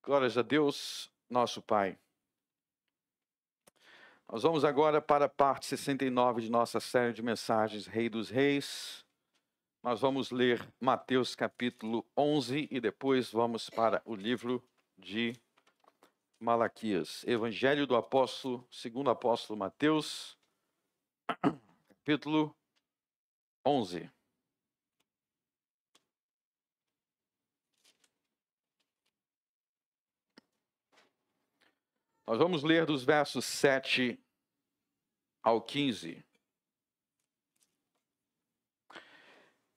Glórias a Deus, nosso Pai. Nós vamos agora para a parte 69 de nossa série de mensagens Rei dos Reis. Nós vamos ler Mateus capítulo 11 e depois vamos para o livro de Malaquias. Evangelho do apóstolo, segundo apóstolo Mateus, capítulo 11. Nós vamos ler dos versos 7 ao 15.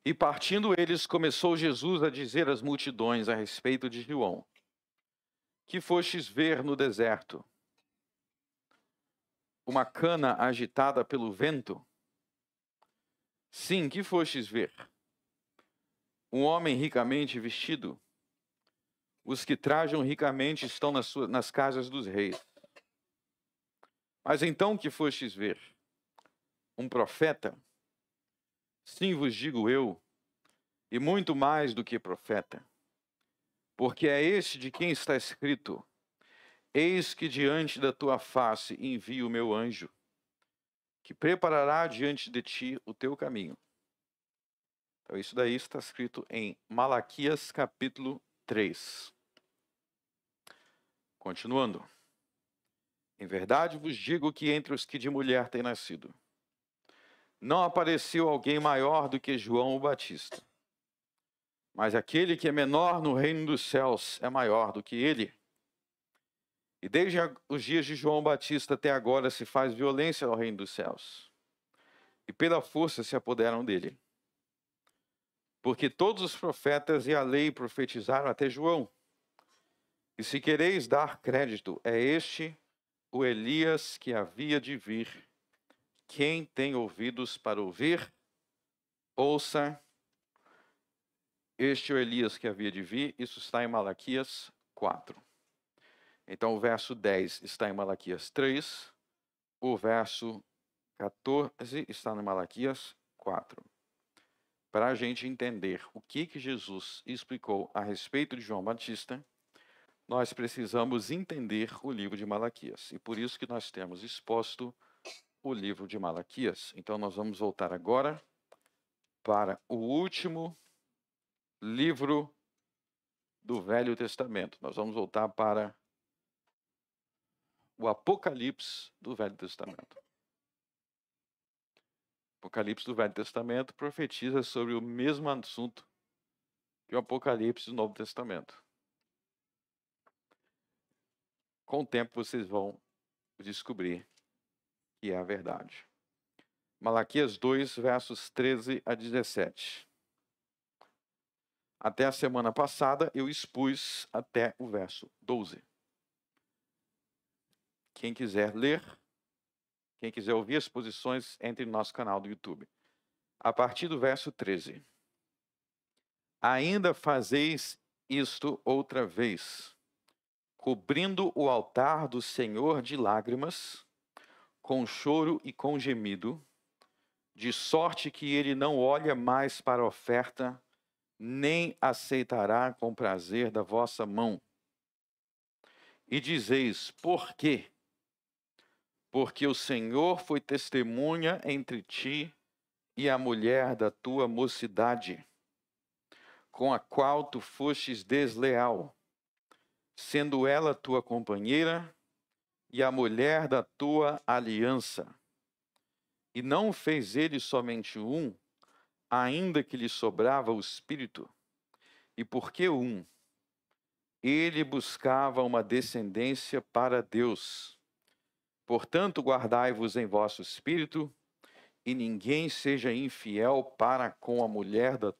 E partindo eles, começou Jesus a dizer às multidões a respeito de João: que fostes ver no deserto? Uma cana agitada pelo vento? Sim, que fostes ver? Um homem ricamente vestido? Os que trajam ricamente estão nas casas dos reis. Mas então que fostes ver? Um profeta? Sim, vos digo eu, e muito mais do que profeta. Porque é este de quem está escrito: eis que diante da tua face envio o meu anjo, que preparará diante de ti o teu caminho. Então isso daí está escrito em Malaquias capítulo 3. Continuando. Em verdade vos digo que entre os que de mulher têm nascido, não apareceu alguém maior do que João o Batista. Mas aquele que é menor no reino dos céus é maior do que ele. E desde os dias de João Batista até agora se faz violência ao reino dos céus, e pela força se apoderam dele. Porque todos os profetas e a lei profetizaram até João. E se quereis dar crédito, é este o Elias que havia de vir. Quem tem ouvidos para ouvir, ouça. Este é o Elias que havia de vir. Isso está em Malaquias 4. Então o verso 10 está em Malaquias 3. O verso 14 está em Malaquias 4. Para a gente entender o que Jesus explicou a respeito de João Batista, nós precisamos entender o livro de Malaquias. E por isso que nós temos exposto o livro de Malaquias. Então nós vamos voltar agora para o último livro do Velho Testamento. Nós vamos voltar para o Apocalipse do Velho Testamento. O Apocalipse do Velho Testamento profetiza sobre o mesmo assunto que o Apocalipse do Novo Testamento. Com o tempo vocês vão descobrir que é a verdade. Malaquias 2, versos 13 a 17. Até a semana passada eu expus até o verso 12. Quem quiser ler, quem quiser ouvir as posições, entre no nosso canal do YouTube. A partir do verso 13. Ainda fazeis isto outra vez, cobrindo o altar do Senhor de lágrimas, com choro e com gemido, de sorte que ele não olha mais para a oferta, nem aceitará com prazer da vossa mão. E dizeis: por quê? Porque o Senhor foi testemunha entre ti e a mulher da tua mocidade, com a qual tu fostes desleal, sendo ela tua companheira e a mulher da tua aliança. E não fez ele somente um, ainda que lhe sobrava o espírito. E por que um? Ele buscava uma descendência para Deus. Portanto, guardai-vos em vosso espírito, e ninguém seja infiel para com a mulher da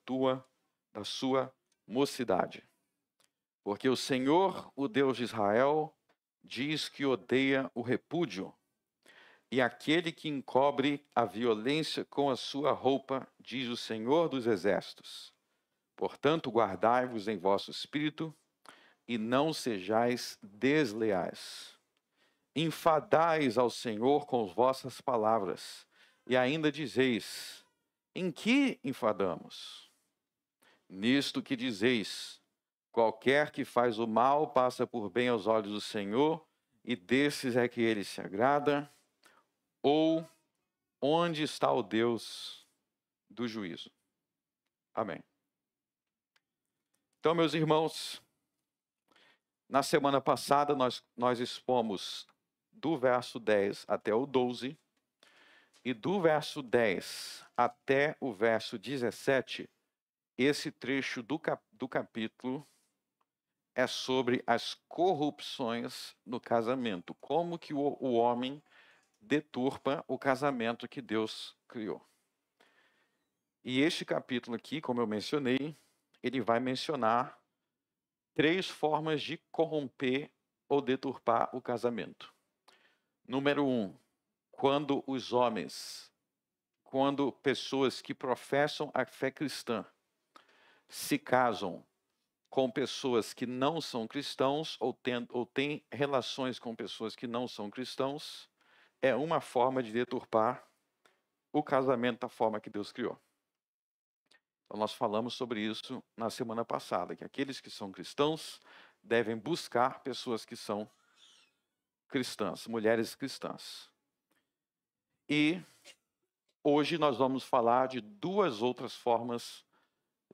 sua mocidade. Porque o Senhor, o Deus de Israel, diz que odeia o repúdio, e aquele que encobre a violência com a sua roupa, diz o Senhor dos exércitos. Portanto, guardai-vos em vosso espírito, e não sejais desleais. Enfadais ao Senhor com as vossas palavras, e ainda dizeis: em que enfadamos? Nisto que dizeis: Qualquer que faz o mal passa por bem aos olhos do Senhor, e desses é que ele se agrada. Ou onde está o Deus do juízo? Amém. Então, meus irmãos, na semana passada nós expomos do verso 10 até o 12, e do verso 10 até o verso 17, esse trecho do capítulo é sobre as corrupções no casamento, como que o homem deturpa o casamento que Deus criou. E este capítulo aqui, como eu mencionei, ele vai mencionar 3 formas de corromper ou deturpar o casamento. Número 1, quando pessoas que professam a fé cristã se casam com pessoas que não são cristãos ou têm relações com pessoas que não são cristãos, é uma forma de deturpar o casamento da forma que Deus criou. Então, nós falamos sobre isso na semana passada, que aqueles que são cristãos devem buscar pessoas que são cristãs, mulheres cristãs. E hoje nós vamos falar de 2 outras formas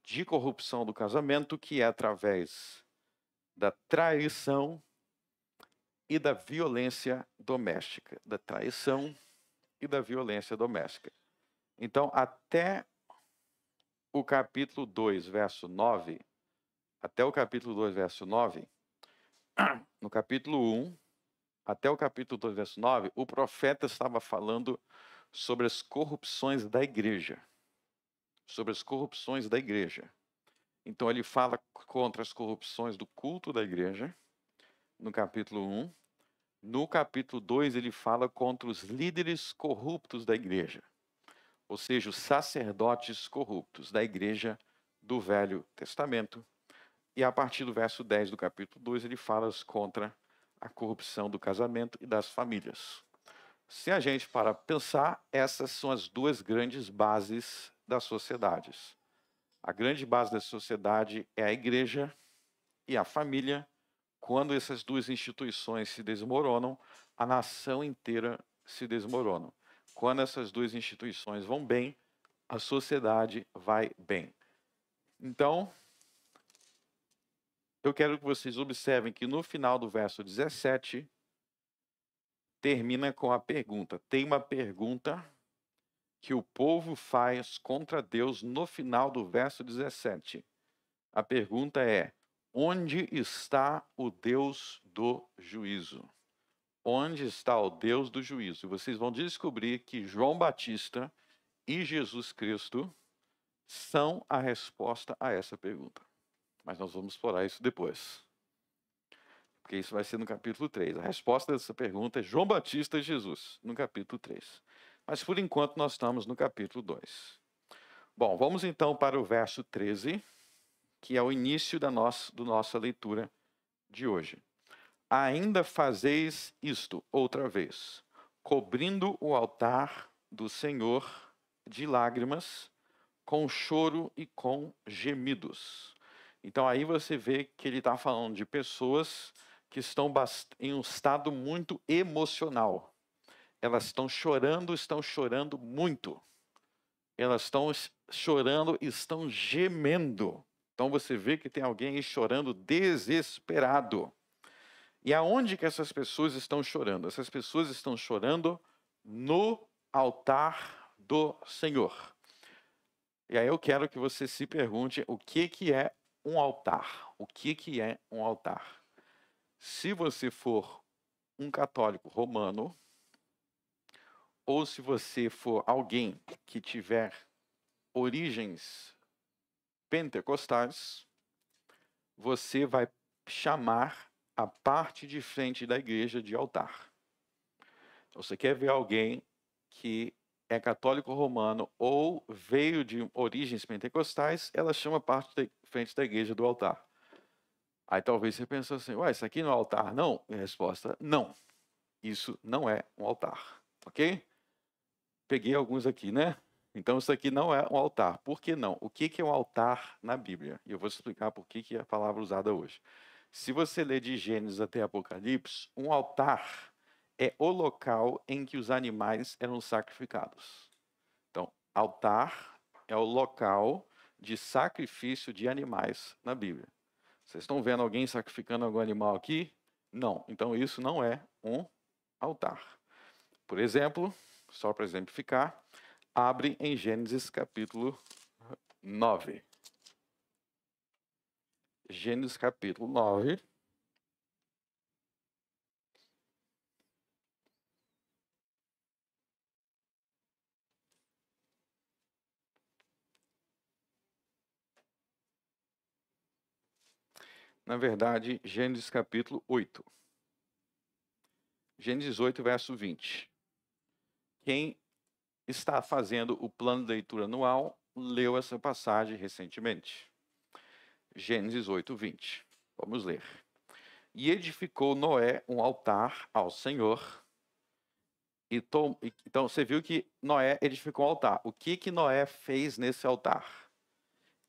de corrupção do casamento, que é através da traição e da violência doméstica. Da traição e da violência doméstica. Então, até o capítulo 2, verso 9, no capítulo 1, até o capítulo 2, verso 9, o profeta estava falando sobre as corrupções da igreja. Sobre as corrupções da igreja. Então, ele fala contra as corrupções do culto da igreja, no capítulo 1. No capítulo 2, ele fala contra os líderes corruptos da igreja. Ou seja, os sacerdotes corruptos da igreja do Velho Testamento. E a partir do verso 10 do capítulo 2, ele fala contra a corrupção do casamento e das famílias. Se a gente para pensar, essas são as 2 grandes bases das sociedades. A grande base da sociedade é a igreja e a família. Quando essas 2 instituições se desmoronam, a nação inteira se desmorona. Quando essas 2 instituições vão bem, a sociedade vai bem. Então, eu quero que vocês observem que no final do verso 17, termina com a pergunta. Tem uma pergunta que o povo faz contra Deus no final do verso 17. A pergunta é: onde está o Deus do juízo? Onde está o Deus do juízo? E vocês vão descobrir que João Batista e Jesus Cristo são a resposta a essa pergunta. Mas nós vamos explorar isso depois. Porque isso vai ser no capítulo 3. A resposta dessa pergunta é João Batista e Jesus, no capítulo 3. Mas por enquanto nós estamos no capítulo 2. Bom, vamos então para o verso 13, que é o início da nossa leitura de hoje. Ainda fazeis isto outra vez, cobrindo o altar do Senhor de lágrimas, com choro e com gemidos. Então aí você vê que ele está falando de pessoas que estão em um estado muito emocional. Elas estão chorando muito. Elas estão chorando e estão gemendo. Então você vê que tem alguém aí chorando desesperado. E aonde que essas pessoas estão chorando? Essas pessoas estão chorando no altar do Senhor. E aí eu quero que você se pergunte o que é um altar. O que é um altar? Se você for um católico romano, ou se você for alguém que tiver origens pentecostais, você vai chamar a parte de frente da igreja de altar. Você quer ver alguém que é católico romano ou veio de origens pentecostais, ela chama a parte de frente da igreja do altar. Aí talvez você pense assim, ué, isso aqui não é altar, não? E a resposta, não. Isso não é um altar, ok? Peguei alguns aqui, né? Então, isso aqui não é um altar. Por que não? O que é um altar na Bíblia? E eu vou explicar por que é a palavra usada hoje. Se você ler de Gênesis até Apocalipse, um altar é o local em que os animais eram sacrificados. Então, altar é o local de sacrifício de animais na Bíblia. Vocês estão vendo alguém sacrificando algum animal aqui? Não. Então, isso não é um altar. Por exemplo, só para exemplificar, abre em Gênesis capítulo 9. Gênesis capítulo 9. Na verdade, Gênesis capítulo 8. Gênesis 8, verso 20. Quem está fazendo o plano de leitura anual leu essa passagem recentemente. Gênesis 8, 20. Vamos ler. E edificou Noé um altar ao Senhor. Então, você viu que Noé edificou um altar. O que Noé fez nesse altar?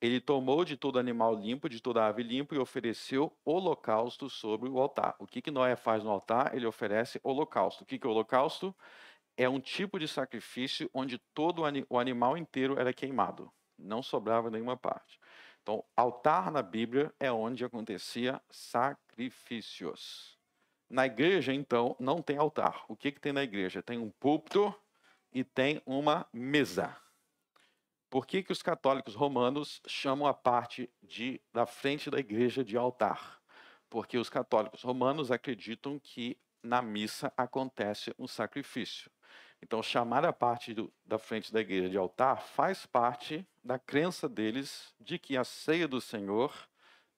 Ele tomou de todo animal limpo, de toda ave limpa e ofereceu holocausto sobre o altar. O que Noé faz no altar? Ele oferece holocausto. O que é holocausto? É um tipo de sacrifício onde todo o animal inteiro era queimado. Não sobrava nenhuma parte. Então, altar na Bíblia é onde acontecia sacrifícios. Na igreja, então, não tem altar. O que tem na igreja? Tem um púlpito e tem uma mesa. Por que os católicos romanos chamam a parte da frente da igreja de altar? Porque os católicos romanos acreditam que na missa acontece um sacrifício. Então, chamar a parte da frente da igreja de altar faz parte da crença deles de que a ceia do Senhor,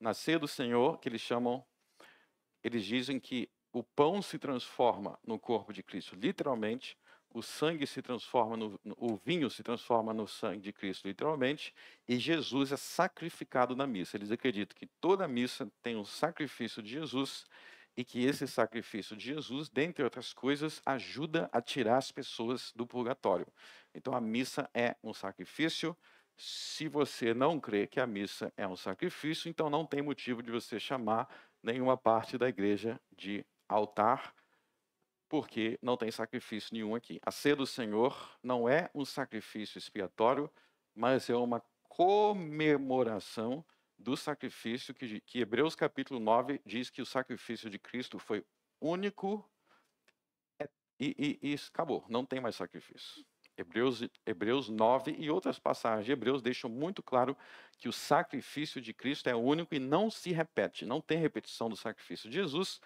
na ceia do Senhor, que eles dizem que o pão se transforma no corpo de Cristo, literalmente, o sangue se transforma o vinho se transforma no sangue de Cristo, literalmente, e Jesus é sacrificado na missa. Eles acreditam que toda missa tem um sacrifício de Jesus e que esse sacrifício de Jesus, dentre outras coisas, ajuda a tirar as pessoas do purgatório. Então a missa é um sacrifício. Se você não crê que a missa é um sacrifício, então não tem motivo de você chamar nenhuma parte da igreja de altar, porque não tem sacrifício nenhum aqui. A ceia do Senhor não é um sacrifício expiatório, mas é uma comemoração do sacrifício que Hebreus capítulo 9 diz que o sacrifício de Cristo foi único e acabou, não tem mais sacrifício. Hebreus 9 e outras passagens de Hebreus deixam muito claro que o sacrifício de Cristo é único e não se repete, não tem repetição do sacrifício de Jesus,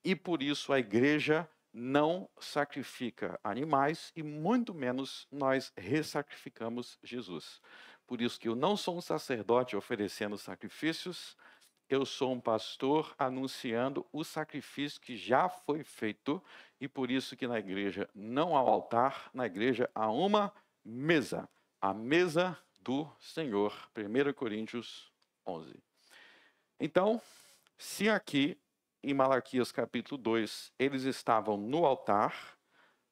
e por isso a igreja não sacrifica animais e muito menos nós ressacrificamos Jesus. Por isso que eu não sou um sacerdote oferecendo sacrifícios, eu sou um pastor anunciando o sacrifício que já foi feito, e por isso que na igreja não há altar, na igreja há uma mesa, a mesa do Senhor, 1 Coríntios 11. Então, se aqui em Malaquias capítulo 2 eles estavam no altar,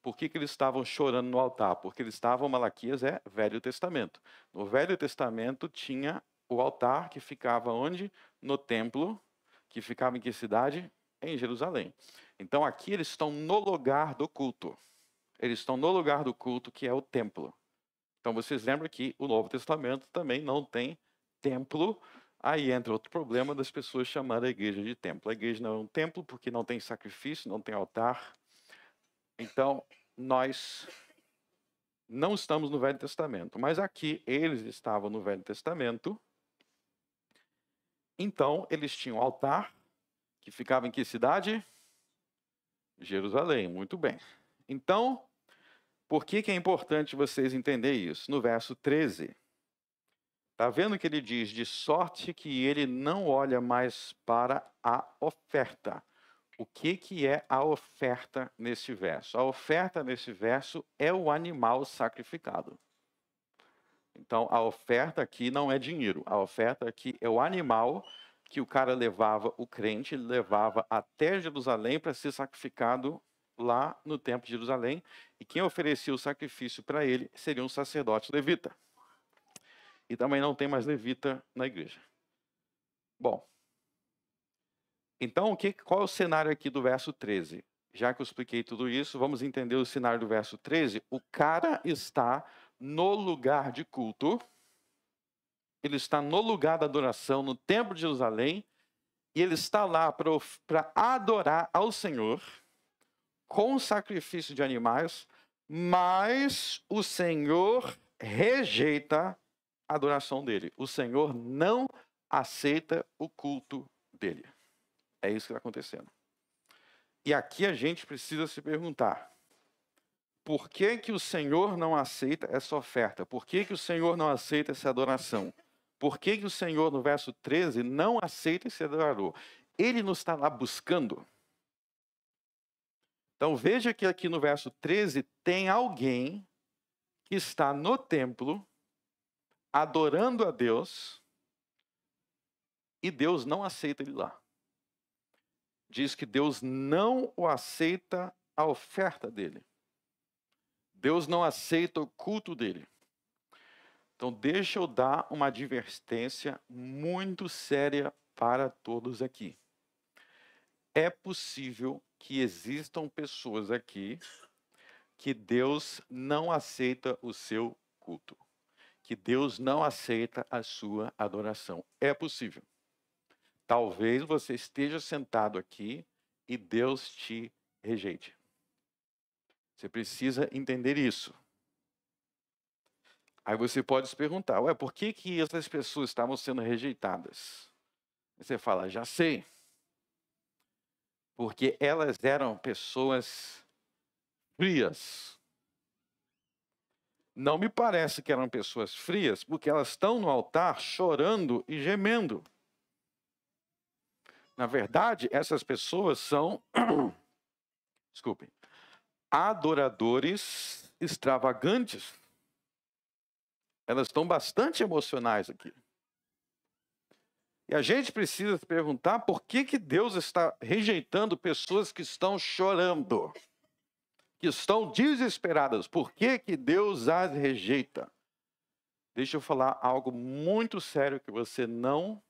por que eles estavam chorando no altar? Porque eles estavam, Malaquias é Velho Testamento. No Velho Testamento tinha o altar que ficava onde? No templo, que ficava em que cidade? Em Jerusalém. Então aqui eles estão no lugar do culto. Eles estão no lugar do culto, que é o templo. Então vocês lembram que o Novo Testamento também não tem templo. Aí entra outro problema das pessoas chamarem a igreja de templo. A igreja não é um templo porque não tem sacrifício, não tem altar. Então, nós não estamos no Velho Testamento, mas aqui eles estavam no Velho Testamento. Então, eles tinham altar, que ficava em que cidade? Jerusalém, muito bem. Então, por que é importante vocês entenderem isso? No verso 13, está vendo que ele diz, de sorte que ele não olha mais para a oferta. O que é a oferta nesse verso? A oferta nesse verso é o animal sacrificado. Então, a oferta aqui não é dinheiro. A oferta aqui é o animal que o cara levava, o crente levava até Jerusalém para ser sacrificado lá no templo de Jerusalém, e quem oferecia o sacrifício para ele seria um sacerdote levita. E também não tem mais levita na igreja. Bom, então qual é o cenário aqui do verso 13? Já que eu expliquei tudo isso, vamos entender o cenário do verso 13. O cara está no lugar de culto, ele está no lugar da adoração, no templo de Jerusalém, e ele está lá para adorar ao Senhor com sacrifício de animais, mas o Senhor rejeita a adoração dele. O Senhor não aceita o culto dele. É isso que está acontecendo. E aqui a gente precisa se perguntar: por que que o Senhor não aceita essa oferta? Por que que o Senhor não aceita essa adoração? Por que que o Senhor, no verso 13, não aceita esse adorador? Ele não está lá buscando. Então veja que aqui no verso 13 tem alguém que está no templo adorando a Deus e Deus não aceita ele lá. Diz que Deus não o aceita a oferta dele. Deus não aceita o culto dele. Então deixa eu dar uma advertência muito séria para todos aqui. É possível que existam pessoas aqui que Deus não aceita o seu culto, que Deus não aceita a sua adoração. É possível. Talvez você esteja sentado aqui e Deus te rejeite. Você precisa entender isso. Aí você pode se perguntar: ué, por que que essas pessoas estavam sendo rejeitadas? Você fala: já sei. Porque elas eram pessoas frias. Não me parece que eram pessoas frias, porque elas estão no altar chorando e gemendo. Na verdade, essas pessoas são, desculpem, adoradores extravagantes. Elas estão bastante emocionais aqui. E a gente precisa se perguntar por que que Deus está rejeitando pessoas que estão chorando, que estão desesperadas. Por que que Deus as rejeita? Deixa eu falar algo muito sério que você não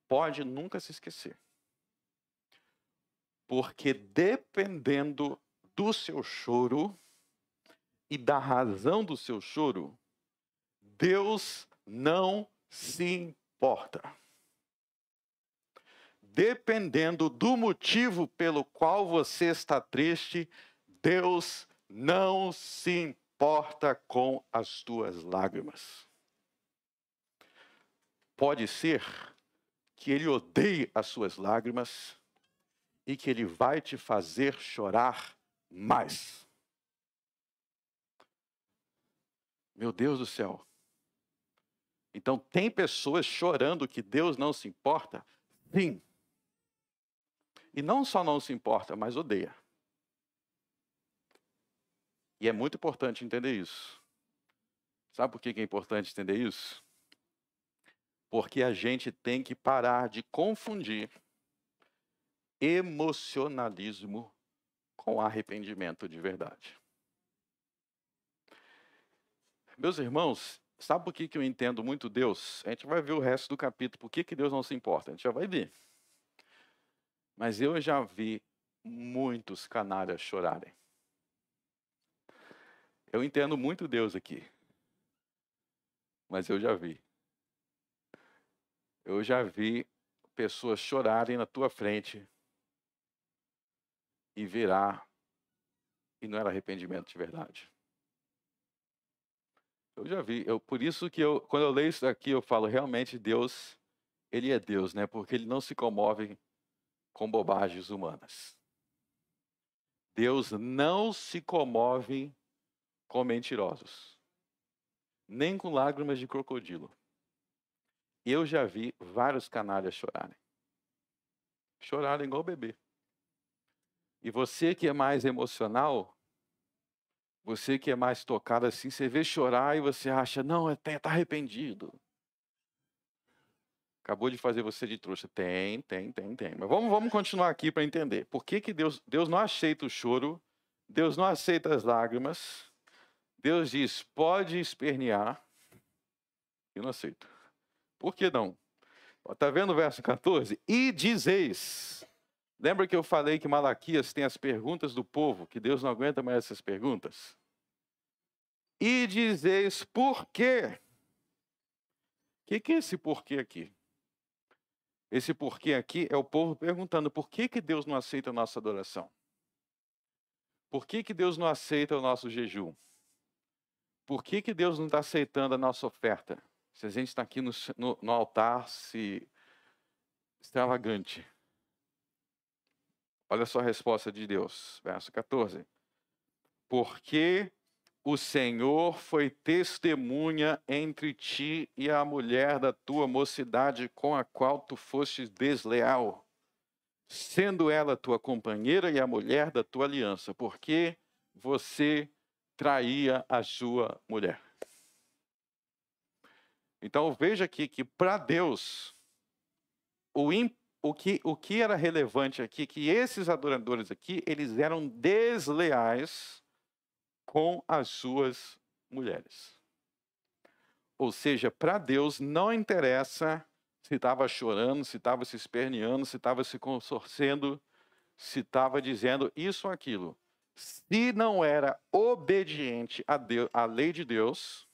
pode nunca se esquecer. Porque dependendo do seu choro e da razão do seu choro, Deus não se importa. Dependendo do motivo pelo qual você está triste, Deus não se importa com as tuas lágrimas. Pode ser que Ele odeie as suas lágrimas e que Ele vai te fazer chorar mais. Meu Deus do céu. Então tem pessoas chorando que Deus não se importa? Sim. E não só não se importa, mas odeia. E é muito importante entender isso. Sabe por que é importante entender isso? Porque a gente tem que parar de confundir emocionalismo com arrependimento de verdade. Meus irmãos, sabe por que eu entendo muito Deus? A gente vai ver o resto do capítulo, por que Deus não se importa, a gente já vai ver. Mas eu já vi muitos canalhas chorarem. Eu entendo muito Deus aqui. Mas eu já vi. Eu já vi pessoas chorarem na tua frente e virar e não era arrependimento de verdade. Eu já vi. Por isso que quando eu leio isso aqui, eu falo, realmente Deus, Ele é Deus, né? Porque Ele não se comove com bobagens humanas. Deus não se comove com mentirosos, nem com lágrimas de crocodilo. Eu já vi vários canalhas chorarem. Choraram igual bebê. E você que é mais emocional, você que é mais tocado assim, você vê chorar e você acha, não, está arrependido. Acabou de fazer você de trouxa. Tem. Mas vamos continuar aqui para entender. Por que Deus não aceita o choro? Deus não aceita as lágrimas. Deus diz, pode espernear. Eu não aceito. Por que não? Está vendo o verso 14? E dizeis. Lembra que eu falei que Malaquias tem as perguntas do povo, que Deus não aguenta mais essas perguntas? E dizeis por quê? O que é esse porquê aqui? Esse porquê aqui é o povo perguntando por que Deus não aceita a nossa adoração? Por que Deus não aceita o nosso jejum? Por que Deus não está aceitando a nossa oferta? Se a gente está aqui no altar extravagante. Olha só a resposta de Deus, verso 14. Porque o Senhor foi testemunha entre ti e a mulher da tua mocidade com a qual tu fostes desleal, sendo ela tua companheira e a mulher da tua aliança, porque você traía a sua mulher. Então veja aqui que para Deus, o que era relevante aqui, que esses adoradores aqui, eles eram desleais com as suas mulheres. Ou seja, para Deus não interessa se estava chorando, se estava se esperneando, se estava se contorcendo, se estava dizendo isso ou aquilo. Se não era obediente a Deus, à lei de Deus,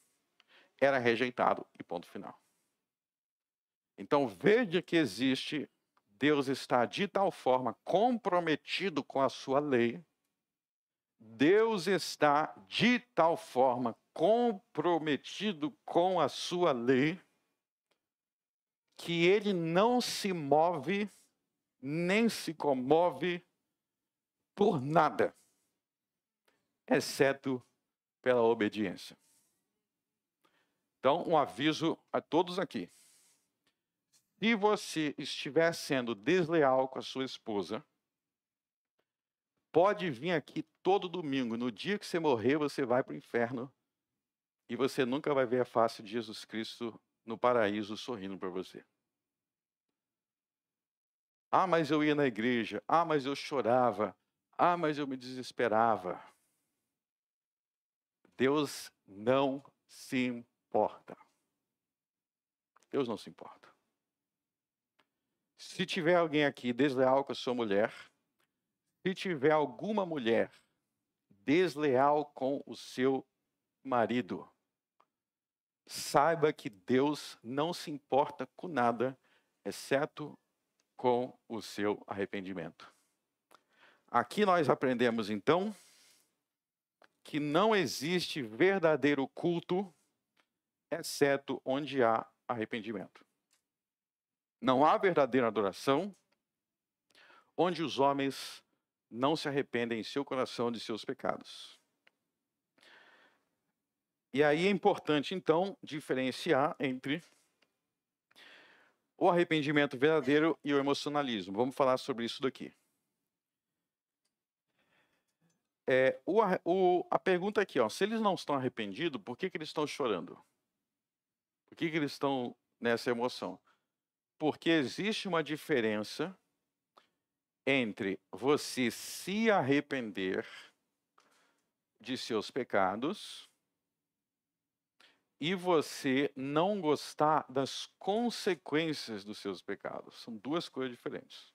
era rejeitado e ponto final. Então veja que existe, Deus está de tal forma comprometido com a sua lei, Deus está de tal forma comprometido com a sua lei, que ele não se move, nem se comove por nada, exceto pela obediência. Então, um aviso a todos aqui. Se você estiver sendo desleal com a sua esposa, pode vir aqui todo domingo. No dia que você morrer, você vai para o inferno e você nunca vai ver a face de Jesus Cristo no paraíso sorrindo para você. Ah, mas eu ia na igreja. Ah, mas eu chorava. Ah, mas eu me desesperava. Deus não se importa. Deus não se importa. Se tiver alguém aqui desleal com a sua mulher, se tiver alguma mulher desleal com o seu marido, saiba que Deus não se importa com nada, exceto com o seu arrependimento. Aqui nós aprendemos, então, que não existe verdadeiro culto, exceto onde há arrependimento. Não há verdadeira adoração onde os homens não se arrependem em seu coração de seus pecados. E aí é importante, então, diferenciar entre o arrependimento verdadeiro e o emocionalismo. Vamos falar sobre isso daqui. A pergunta aqui, se eles não estão arrependidos, por que eles estão chorando? Por que eles estão nessa emoção? Porque existe uma diferença entre você se arrepender de seus pecados e você não gostar das consequências dos seus pecados. São duas coisas diferentes.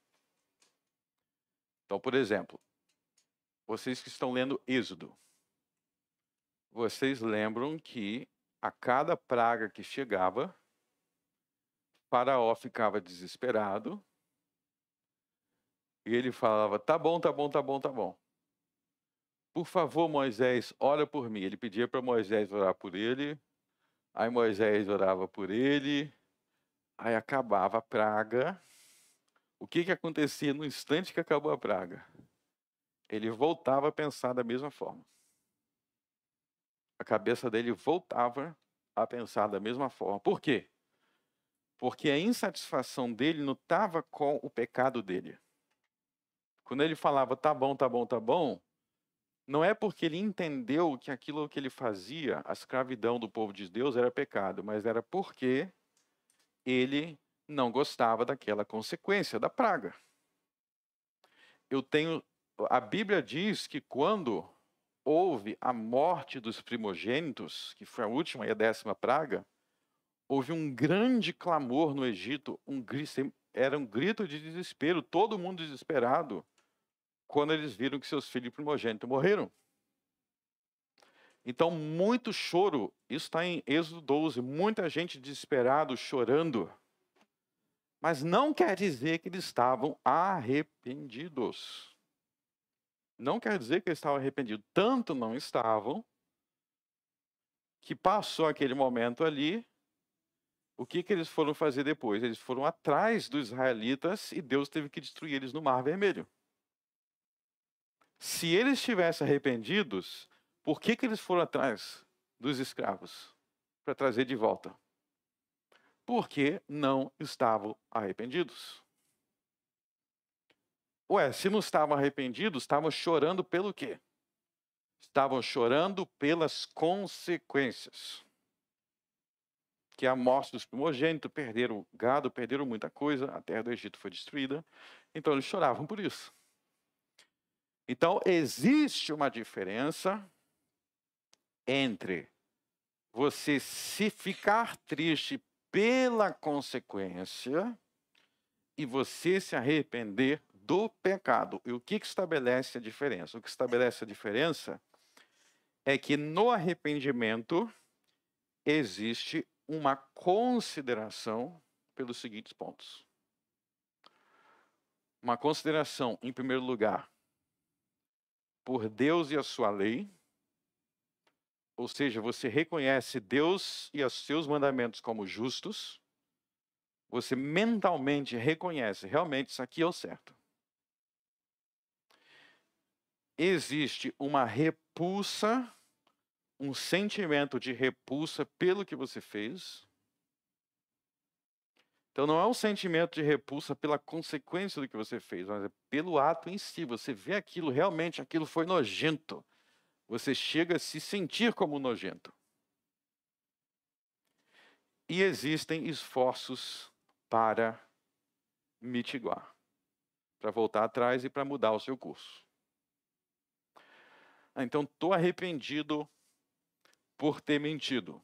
Então, por exemplo, vocês que estão lendo Êxodo, vocês lembram que a cada praga que chegava, Faraó ficava desesperado e ele falava, tá bom. Por favor, Moisés, ora por mim. Ele pedia para Moisés orar por ele, aí Moisés orava por ele, aí acabava a praga. O que acontecia no instante que acabou a praga? Ele voltava a pensar da mesma forma. A cabeça dele voltava a pensar da mesma forma. Por quê? Porque a insatisfação dele não estava com o pecado dele. Quando ele falava, tá bom, não é porque ele entendeu que aquilo que ele fazia, a escravidão do povo de Deus, era pecado, mas era porque ele não gostava daquela consequência da praga. A Bíblia diz que quando houve a morte dos primogênitos, que foi a última e a 10ª praga, houve um grande clamor no Egito, era um grito de desespero, todo mundo desesperado, quando eles viram que seus filhos primogênitos morreram. Então, muito choro, isso está em Êxodo 12, muita gente desesperado, chorando. Mas não quer dizer que eles estavam arrependidos. Não quer dizer que eles estavam arrependidos. Tanto não estavam, que passou aquele momento ali, o que eles foram fazer depois? Eles foram atrás dos israelitas e Deus teve que destruir eles no Mar Vermelho. Se eles estivessem arrependidos, por que eles foram atrás dos escravos? Para trazer de volta. Porque não estavam arrependidos. Ué, se não estavam arrependidos, estavam chorando pelo quê? Estavam chorando pelas consequências. Que a morte dos primogênitos, perderam gado, perderam muita coisa, a terra do Egito foi destruída, então eles choravam por isso. Então, existe uma diferença entre você se ficar triste pela consequência e você se arrepender do pecado. E o que estabelece a diferença? O que estabelece a diferença é que no arrependimento existe uma consideração pelos seguintes pontos. Uma consideração, em primeiro lugar, por Deus e a sua lei. Ou seja, você reconhece Deus e os seus mandamentos como justos. Você mentalmente reconhece, realmente isso aqui é o certo. Existe uma repulsa, um sentimento de repulsa pelo que você fez. Então não é um sentimento de repulsa pela consequência do que você fez, mas é pelo ato em si. Você vê aquilo, realmente aquilo foi nojento. Você chega a se sentir como nojento. E existem esforços para mitigar, para voltar atrás e para mudar o seu curso. Então, estou arrependido por ter mentido.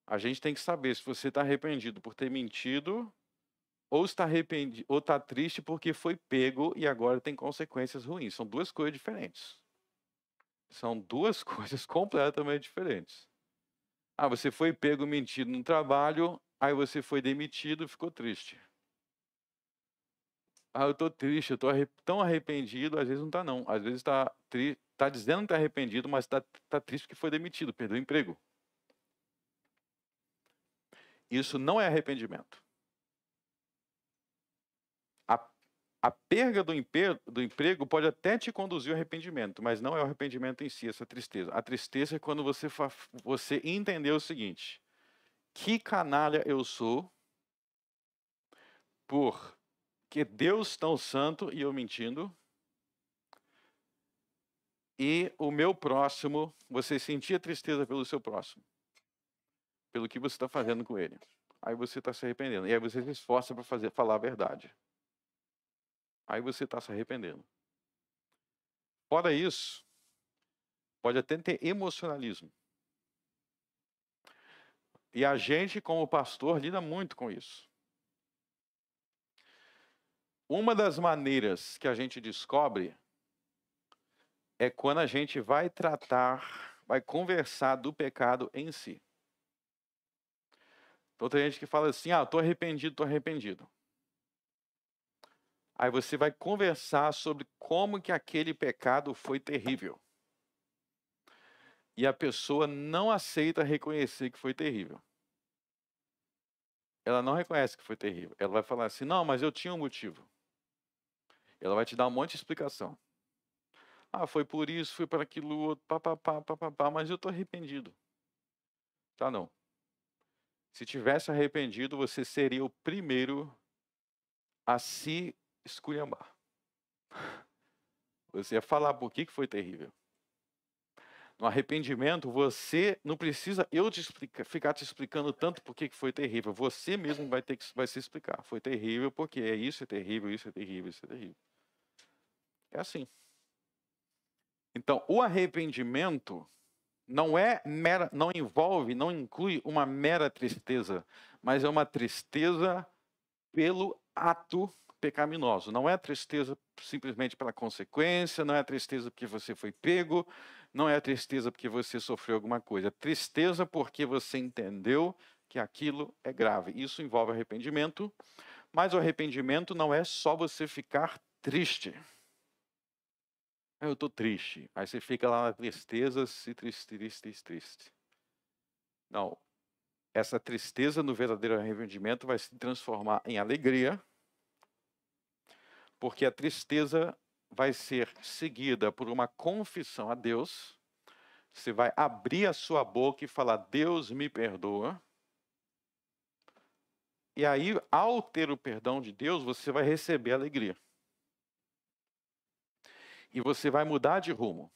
A gente tem que saber se você está arrependido por ter mentido ou está arrependido, ou está triste porque foi pego e agora tem consequências ruins. São duas coisas diferentes. São duas coisas completamente diferentes. Ah, você foi pego mentindo no trabalho, aí você foi demitido e ficou triste. Ah, eu estou triste, eu estou tão arrependido, às vezes não está não. Às vezes está dizendo que está arrependido, mas está triste porque foi demitido, perdeu o emprego. Isso não é arrependimento. A perda do emprego pode até te conduzir ao arrependimento, mas não é o arrependimento em si, essa tristeza. A tristeza é quando você entendeu o seguinte: que canalha eu sou porque Deus tão santo e eu mentindo, e o meu próximo, você sentia tristeza pelo seu próximo, pelo que você está fazendo com ele. Aí você está se arrependendo, e aí você se esforça para falar a verdade. Aí você está se arrependendo. Fora isso, pode até ter emocionalismo. E a gente, como pastor, lida muito com isso. Uma das maneiras que a gente descobre é quando a gente vai conversar do pecado em si. Então tem gente que fala assim, estou arrependido. Aí você vai conversar sobre como que aquele pecado foi terrível. E a pessoa não aceita reconhecer que foi terrível. Ela não reconhece que foi terrível. Ela vai falar assim, não, mas eu tinha um motivo. Ela vai te dar um monte de explicação. Ah, foi por isso, foi para aquilo outro, papapá, mas eu estou arrependido. Tá, não. Se tivesse arrependido, você seria o primeiro a se esculhambar. Você ia falar por que foi terrível. No arrependimento, você não precisa ficar te explicando tanto por que foi terrível. Você mesmo vai se explicar. Foi terrível porque isso é terrível, isso é terrível, isso é terrível. É assim. Então, o arrependimento não não inclui uma mera tristeza, mas é uma tristeza pelo ato pecaminoso. Não é tristeza simplesmente pela consequência, não é tristeza porque você foi pego, não é tristeza porque você sofreu alguma coisa. É tristeza porque você entendeu que aquilo é grave. Isso envolve arrependimento, mas o arrependimento não é só você ficar triste. Eu estou triste. Aí você fica lá na tristeza, se triste. Não. Essa tristeza no verdadeiro arrependimento vai se transformar em alegria, porque a tristeza vai ser seguida por uma confissão a Deus. Você vai abrir a sua boca e falar: Deus me perdoa. E aí, ao ter o perdão de Deus, você vai receber alegria. E você vai mudar de rumo.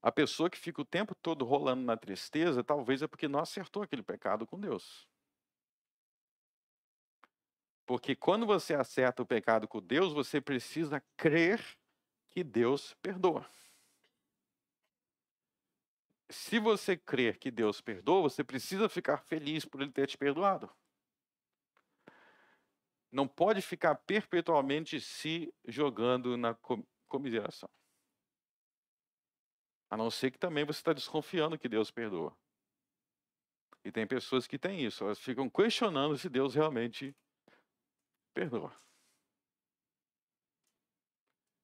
A pessoa que fica o tempo todo rolando na tristeza, talvez é porque não acertou aquele pecado com Deus. Porque quando você acerta o pecado com Deus, você precisa crer que Deus perdoa. Se você crer que Deus perdoa, você precisa ficar feliz por Ele ter te perdoado. Não pode ficar perpetuamente se jogando na comiseração. A não ser que também você está desconfiando que Deus perdoa. E tem pessoas que têm isso, elas ficam questionando se Deus realmente perdoa.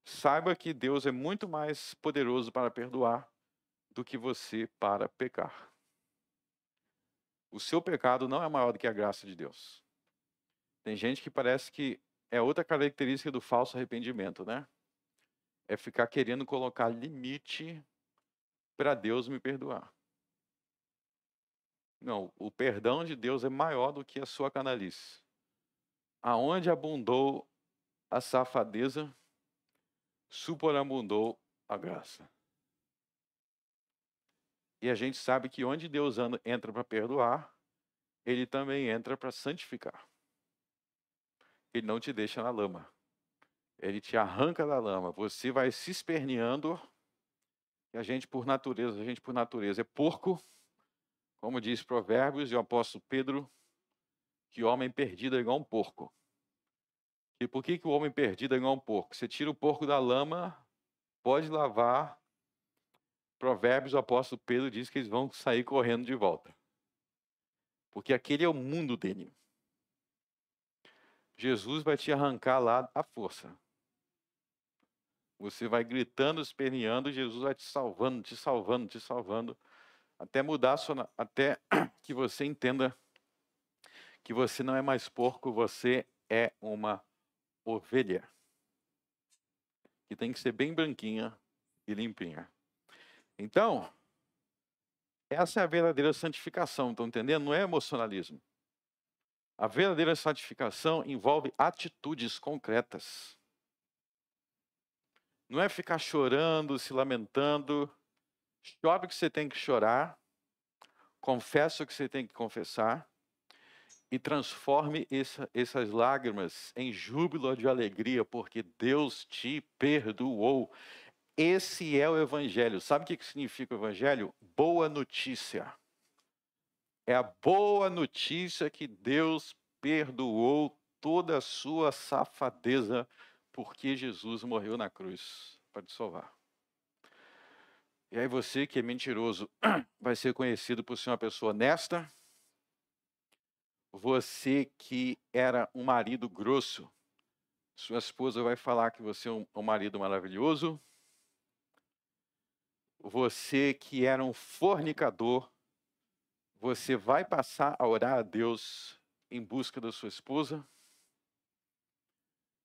Saiba que Deus é muito mais poderoso para perdoar do que você para pecar. O seu pecado não é maior do que a graça de Deus. Tem gente que parece que é outra característica do falso arrependimento, né? É ficar querendo colocar limite para Deus me perdoar. Não, o perdão de Deus é maior do que a sua canalice. Aonde abundou a safadeza, superabundou a graça. E a gente sabe que onde Deus entra para perdoar, Ele também entra para santificar. Ele não te deixa na lama. Ele te arranca da lama. Você vai se esperneando. E a gente por natureza é porco. Como diz Provérbios e o apóstolo Pedro, que homem perdido é igual um porco. E por que o homem perdido é igual um porco? Você tira o porco da lama, pode lavar. Provérbios, o apóstolo Pedro diz que eles vão sair correndo de volta. Porque aquele é o mundo dele. Jesus vai te arrancar lá à força. Você vai gritando, esperneando, Jesus vai te salvando, até mudar até que você entenda que você não é mais porco, você é uma ovelha. Que tem que ser bem branquinha e limpinha. Então, essa é a verdadeira santificação, estão entendendo? Não é emocionalismo. A verdadeira santificação envolve atitudes concretas. Não é ficar chorando, se lamentando. Chore o que você tem que chorar. Confesse o que você tem que confessar. E transforme essas lágrimas em júbilo de alegria, porque Deus te perdoou. Esse é o Evangelho. Sabe o que significa o Evangelho? Boa notícia. É a boa notícia que Deus perdoou toda a sua safadeza, porque Jesus morreu na cruz para te salvar. E aí você que é mentiroso vai ser conhecido por ser uma pessoa honesta. Você que era um marido grosso, sua esposa vai falar que você é um marido maravilhoso. Você que era um fornicador, você vai passar a orar a Deus em busca da sua esposa.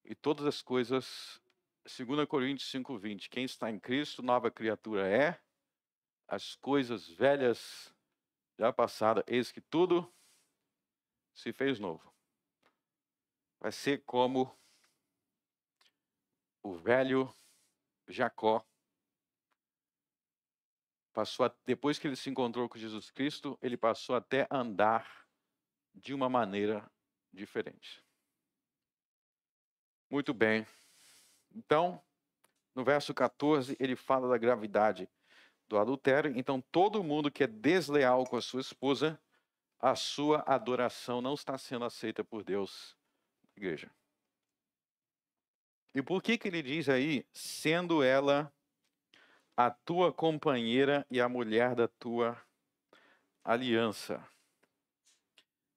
E todas as coisas, 2 Coríntios 5:20, quem está em Cristo, nova criatura é. As coisas velhas já passaram, eis que tudo se fez novo. Vai ser como o velho Jacó depois que ele se encontrou com Jesus Cristo, ele passou até a andar de uma maneira diferente. Muito bem. Então, no verso 14, ele fala da gravidade do adultério. Então, todo mundo que é desleal com a sua esposa, a sua adoração não está sendo aceita por Deus, igreja. E por que ele diz aí, sendo ela a tua companheira e a mulher da tua aliança?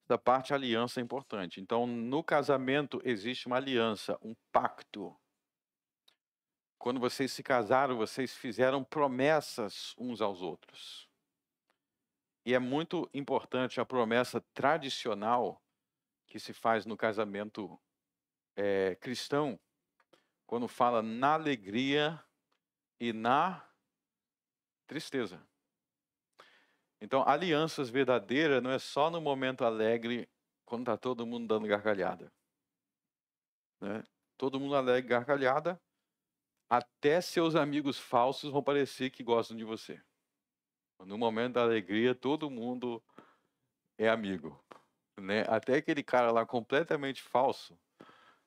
Essa parte aliança é importante. Então, no casamento existe uma aliança, um pacto. Quando vocês se casaram, vocês fizeram promessas uns aos outros. E é muito importante a promessa tradicional que se faz no casamento cristão, quando fala na alegria e na tristeza. Então, alianças verdadeiras não é só no momento alegre, quando está todo mundo dando gargalhada. Né? Todo mundo alegre, gargalhada, até seus amigos falsos vão parecer que gostam de você. No momento da alegria, todo mundo é amigo. Né? Até aquele cara lá completamente falso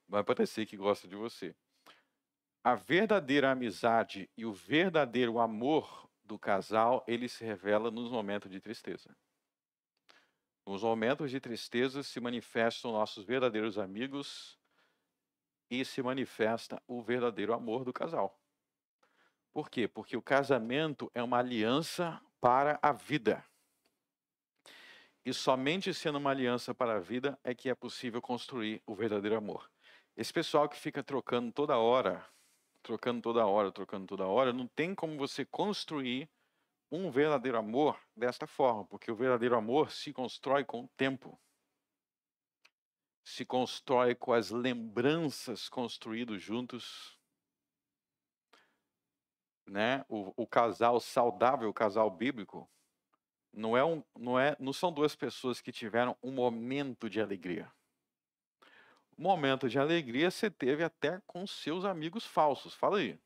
vai parecer que gosta de você. A verdadeira amizade e o verdadeiro amor do casal, ele se revela nos momentos de tristeza. Nos momentos de tristeza se manifestam nossos verdadeiros amigos e se manifesta o verdadeiro amor do casal. Por quê? Porque o casamento é uma aliança para a vida. E somente sendo uma aliança para a vida é que é possível construir o verdadeiro amor. Esse pessoal que fica trocando toda hora, não tem como você construir um verdadeiro amor desta forma, porque o verdadeiro amor se constrói com o tempo. Se constrói com as lembranças construídas juntos. Né? O casal saudável, o casal bíblico, não são duas pessoas que tiveram um momento de alegria. Um momento de alegria você teve até com seus amigos falsos. Fala aí.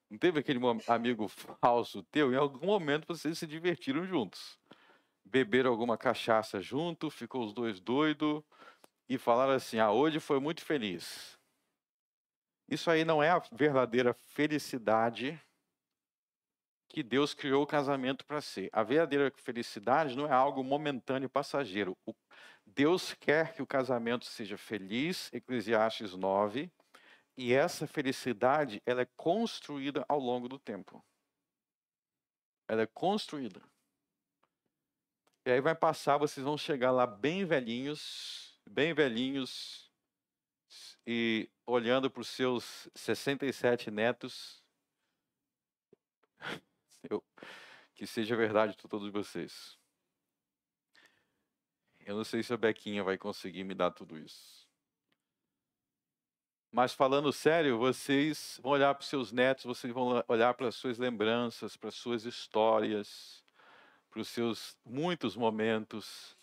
Não teve aquele amigo falso teu? Em algum momento vocês se divertiram juntos. Beberam alguma cachaça junto, ficou os dois doidos e falaram assim, hoje foi muito feliz. Isso aí não é a verdadeira felicidade que Deus criou o casamento para ser. A verdadeira felicidade não é algo momentâneo e passageiro. Deus quer que o casamento seja feliz, Eclesiastes 9, e essa felicidade ela é construída ao longo do tempo. Ela é construída. E aí vai passar, vocês vão chegar lá bem velhinhos, e olhando para os seus 67 netos, que seja verdade para todos vocês. Eu não sei se a Bequinha vai conseguir me dar tudo isso. Mas falando sério, vocês vão olhar para os seus netos, vocês vão olhar para as suas lembranças, para as suas histórias, para os seus muitos momentos.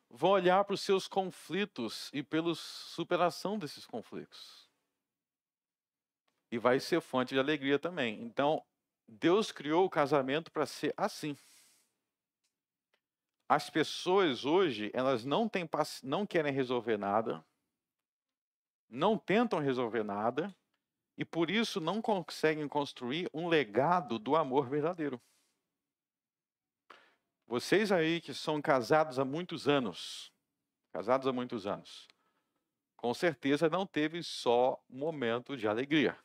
Vão olhar para os seus conflitos e pela superação desses conflitos. E vai ser fonte de alegria também. Então, Deus criou o casamento para ser assim. As pessoas hoje, elas não querem resolver nada, não tentam resolver nada, e por isso não conseguem construir um legado do amor verdadeiro. Vocês aí que são casados há muitos anos, com certeza não teve só momento de alegria.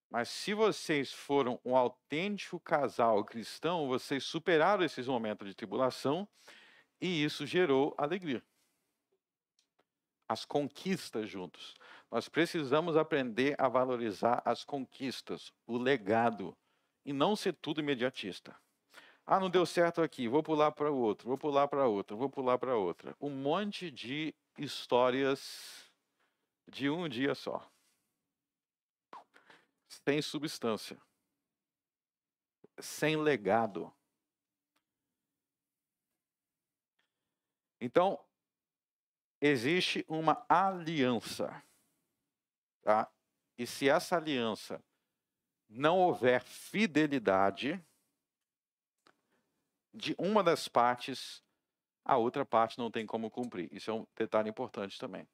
Mas se vocês foram um autêntico casal cristão, vocês superaram esses momentos de tribulação e isso gerou alegria. As conquistas juntos. Nós precisamos aprender a valorizar as conquistas, o legado, e não ser tudo imediatista. Não deu certo aqui, vou pular para o outro, vou pular para outra, vou pular para outra. Um monte de histórias de um dia só. Sem substância. Sem legado. Então, existe uma aliança. Tá? E se essa aliança não houver fidelidade de uma das partes, a outra parte não tem como cumprir. Isso é um detalhe importante também.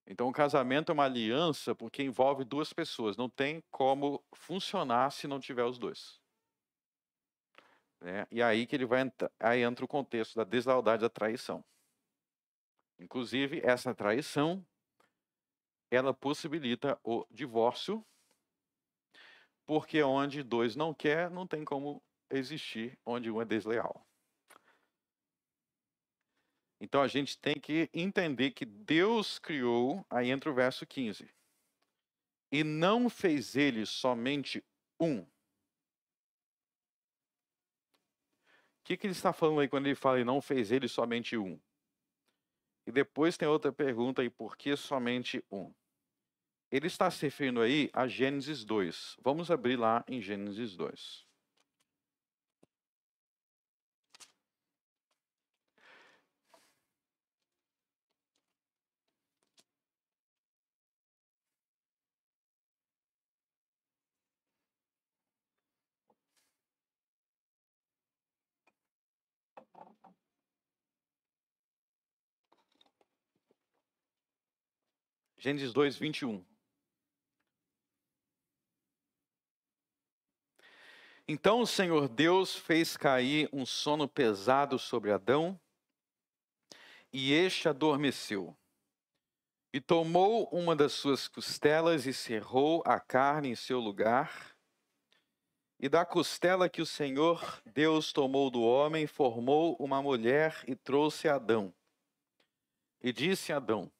Então, o casamento é uma aliança porque envolve duas pessoas. Não tem como funcionar se não tiver os dois. Né? E aí que ele vai aí entra o contexto da deslealdade, da traição. Inclusive, essa traição, ela possibilita o divórcio, porque onde dois não quer, não tem como existir onde um é desleal. Então a gente tem que entender que Deus criou, aí entra o verso 15, e não fez ele somente um. O que ele está falando aí quando ele fala e não fez ele somente um? E depois tem outra pergunta aí, por que somente um? Ele está se referindo aí a Gênesis 2. Vamos abrir lá em Gênesis 2. Gênesis 2, 21. Então o Senhor Deus fez cair um sono pesado sobre Adão, e este adormeceu. E tomou uma das suas costelas e cerrou a carne em seu lugar. E da costela que o Senhor Deus tomou do homem, formou uma mulher e trouxe a Adão. E disse a Adão: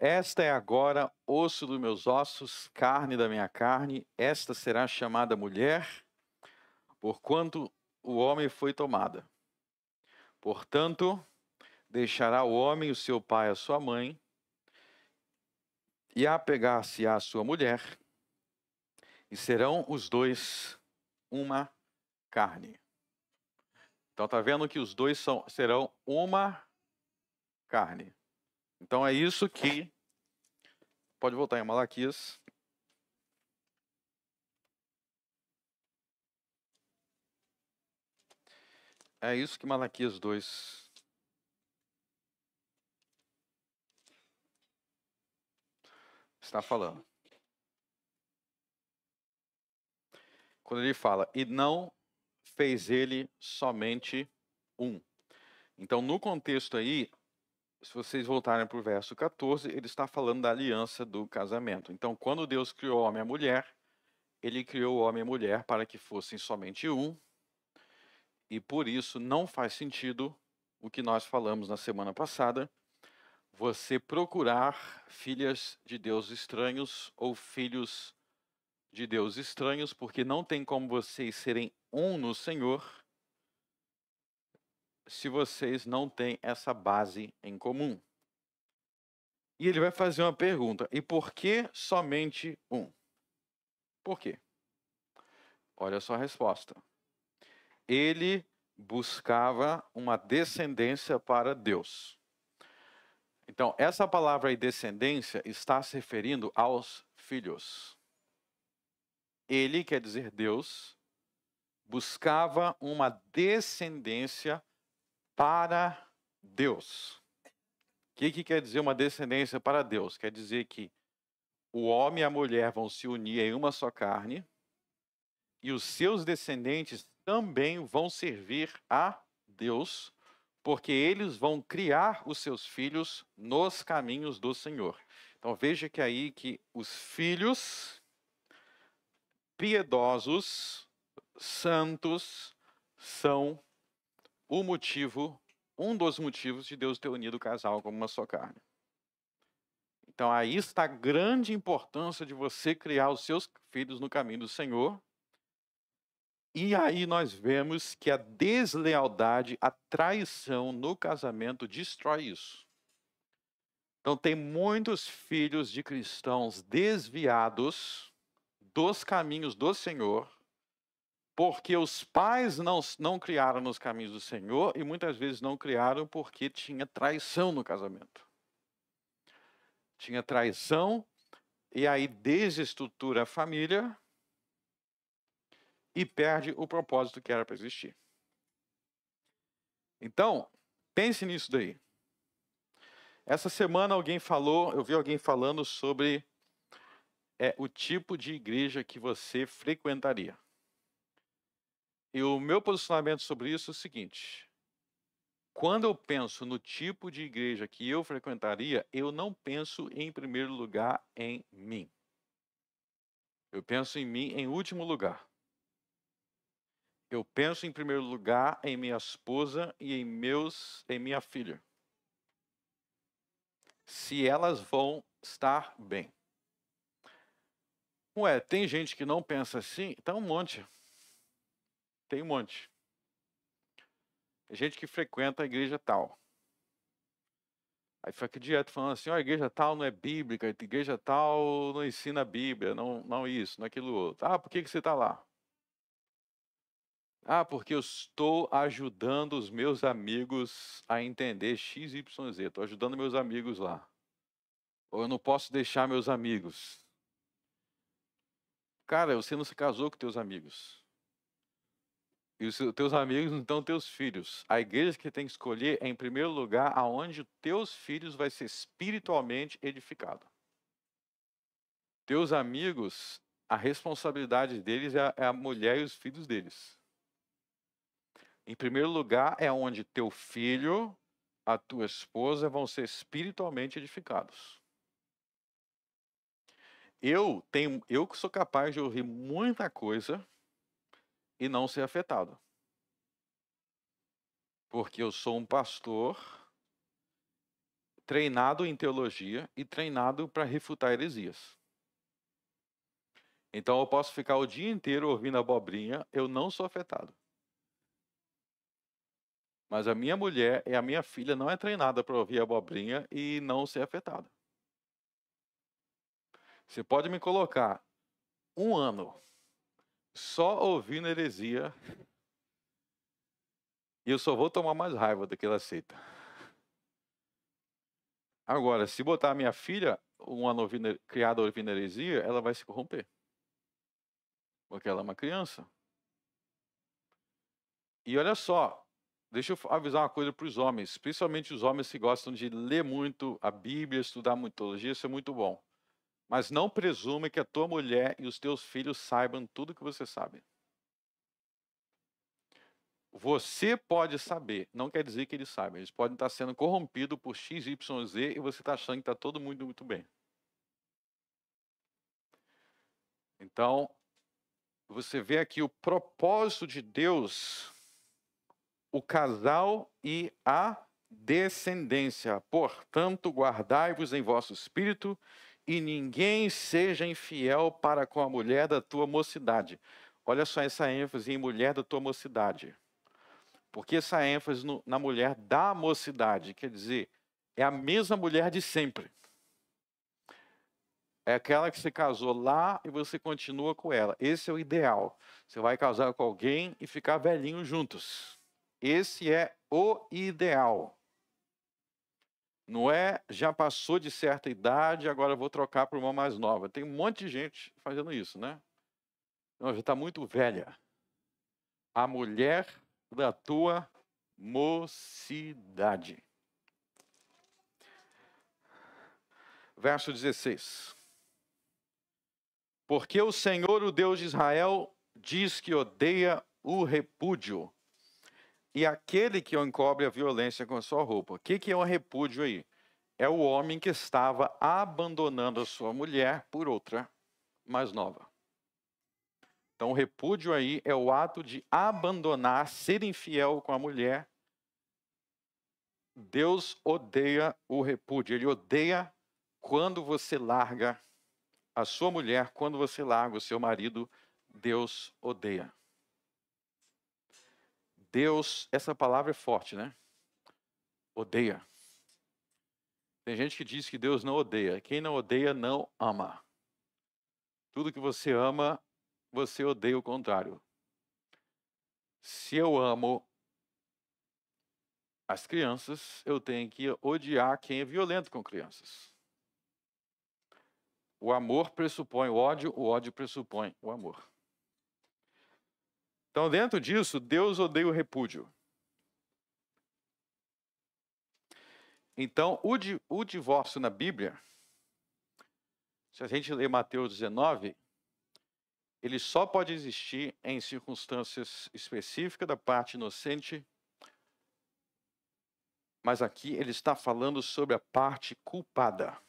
esta é agora osso dos meus ossos, carne da minha carne, esta será chamada mulher, porquanto o homem foi tomada. Portanto, deixará o homem o seu pai e a sua mãe, e apegar-se-á à sua mulher, e serão os dois uma carne. Então tá vendo que os dois serão uma carne. Então é isso que... Pode voltar em Malaquias. É isso que Malaquias 2 está falando. Quando ele fala, e não fez ele somente um. Então, no contexto aí, se vocês voltarem para o verso 14, ele está falando da aliança do casamento. Então, quando Deus criou o homem e a mulher, ele criou o homem e a mulher para que fossem somente um, e por isso não faz sentido o que nós falamos na semana passada, você procurar filhas de deuses estranhos ou filhos de deuses estranhos, porque não tem como vocês serem um no Senhor se vocês não têm essa base em comum. E ele vai fazer uma pergunta, e por que somente um? Por quê? Olha só a resposta. Ele buscava uma descendência para Deus. Então, essa palavra aí, descendência, está se referindo aos filhos. Ele, quer dizer Deus, buscava uma descendência para Deus. O que quer dizer uma descendência para Deus? Quer dizer que o homem e a mulher vão se unir em uma só carne, e os seus descendentes também vão servir a Deus, porque eles vão criar os seus filhos nos caminhos do Senhor. Então veja que aí que os filhos piedosos, santos, são o motivo, um dos motivos de Deus ter unido o casal como uma só carne. Então aí está a grande importância de você criar os seus filhos no caminho do Senhor. E aí nós vemos que a deslealdade, a traição no casamento destrói isso. Então tem muitos filhos de cristãos desviados dos caminhos do Senhor, porque os pais não criaram nos caminhos do Senhor e muitas vezes não criaram porque tinha traição no casamento. Tinha traição e aí desestrutura a família e perde o propósito que era para existir. Então, pense nisso daí. Essa semana eu vi alguém falando sobre o tipo de igreja que você frequentaria. E o meu posicionamento sobre isso é o seguinte: quando eu penso no tipo de igreja que eu frequentaria, eu não penso em primeiro lugar em mim. Eu penso em mim em último lugar. Eu penso em primeiro lugar em minha esposa e em minha filha. Se elas vão estar bem. Ué, tem gente que não pensa assim? Então um monte. Tem um monte. Tem gente que frequenta a igreja tal. Aí fica direto falando assim, ó, a igreja tal não é bíblica, a igreja tal não ensina a Bíblia, não isso, não aquilo outro. Ah, por que você está lá? Ah, porque eu estou ajudando os meus amigos a entender XYZ. Estou ajudando meus amigos lá. Ou eu não posso deixar meus amigos. Cara, você não se casou com teus amigos. E os teus amigos não estão teus filhos. A igreja que tem que escolher é, em primeiro lugar, aonde os teus filhos vai ser espiritualmente edificado. Teus amigos, a responsabilidade deles é a mulher e os filhos deles. Em primeiro lugar, é onde teu filho, a tua esposa vão ser espiritualmente edificados. Eu que sou capaz de ouvir muita coisa e não ser afetado. Porque eu sou um pastor treinado em teologia e treinado para refutar heresias. Então eu posso ficar o dia inteiro ouvindo abobrinha, eu não sou afetado. Mas a minha mulher e a minha filha não é treinada para ouvir abobrinha e não ser afetada. Você pode me colocar 1 ano só ouvindo heresia e eu só vou tomar mais raiva do que ela aceita. Agora, se botar a minha filha 1 ano criada ouvindo heresia, ela vai se corromper. Porque ela é uma criança. E olha só, deixa eu avisar uma coisa para os homens, principalmente os homens que gostam de ler muito a Bíblia, estudar muito teologia, isso é muito bom. Mas não presume que a tua mulher e os teus filhos saibam tudo que você sabe. Você pode saber, não quer dizer que eles saibam. Eles podem estar sendo corrompidos por X, Y, Z e você está achando que está todo mundo muito bem. Então, você vê aqui o propósito de Deus, o casal e a descendência. Portanto, guardai-vos em vosso espírito e ninguém seja infiel para com a mulher da tua mocidade. Olha só essa ênfase em mulher da tua mocidade. Porque essa ênfase na mulher da mocidade, quer dizer, é a mesma mulher de sempre. É aquela que você casou lá e você continua com ela. Esse é o ideal. Você vai casar com alguém e ficar velhinho juntos. Esse é o ideal. Não é, já passou de certa idade, agora vou trocar por uma mais nova. Tem um monte de gente fazendo isso, né? Não, já está muito velha. A mulher da tua mocidade. Verso 16. Porque o Senhor, o Deus de Israel, diz que odeia o repúdio e aquele que encobre a violência com a sua roupa. O que é um repúdio aí? É o homem que estava abandonando a sua mulher por outra mais nova. Então, o repúdio aí é o ato de abandonar, ser infiel com a mulher. Deus odeia o repúdio. Ele odeia quando você larga a sua mulher, quando você larga o seu marido. Deus odeia. Deus, essa palavra é forte, né? Odeia. Tem gente que diz que Deus não odeia. Quem não odeia, não ama. Tudo que você ama, você odeia o contrário. Se eu amo as crianças, eu tenho que odiar quem é violento com crianças. O amor pressupõe o ódio pressupõe o amor. Então, dentro disso, Deus odeia o repúdio. Então, o divórcio na Bíblia, se a gente ler Mateus 19, ele só pode existir em circunstâncias específicas da parte inocente, mas aqui ele está falando sobre a parte culpada.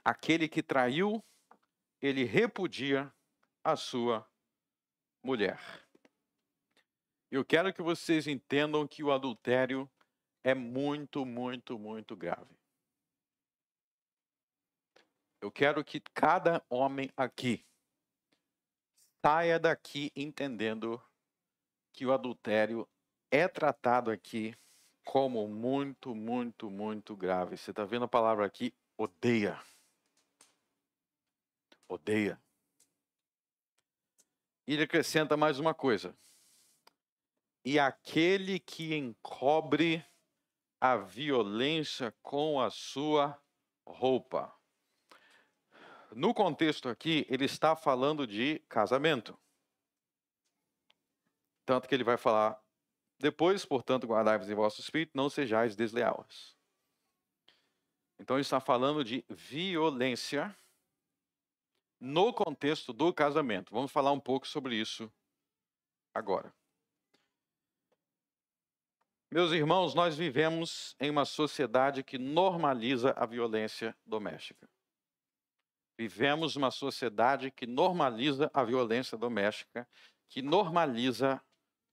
Aquele que traiu, ele repudia a sua mulher. Eu quero que vocês entendam que o adultério é muito, muito, muito grave. Eu quero que cada homem aqui saia daqui entendendo que o adultério é tratado aqui como muito, muito, muito grave. Você está vendo a palavra aqui? Odeia. Odeia. E ele acrescenta mais uma coisa. E aquele que encobre a violência com a sua roupa. No contexto aqui, ele está falando de casamento. Tanto que ele vai falar depois, portanto, guardai-vos em vosso espírito, não sejais desleais. Então ele está falando de violência no contexto do casamento. Vamos falar um pouco sobre isso agora. Meus irmãos, nós vivemos em uma sociedade que normaliza a violência doméstica. Vivemos uma sociedade que normaliza a violência doméstica, que normaliza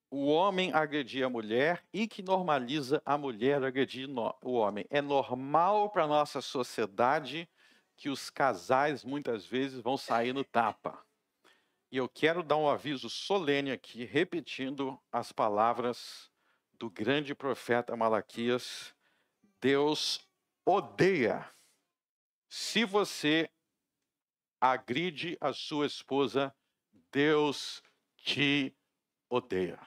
o homem agredir a mulher e que normaliza a mulher agredir o homem. É normal para a nossa sociedade que os casais muitas vezes vão sair no tapa. E eu quero dar um aviso solene aqui, repetindo as palavras do grande profeta Malaquias. Deus odeia se você agride a sua esposa, Deus te odeia.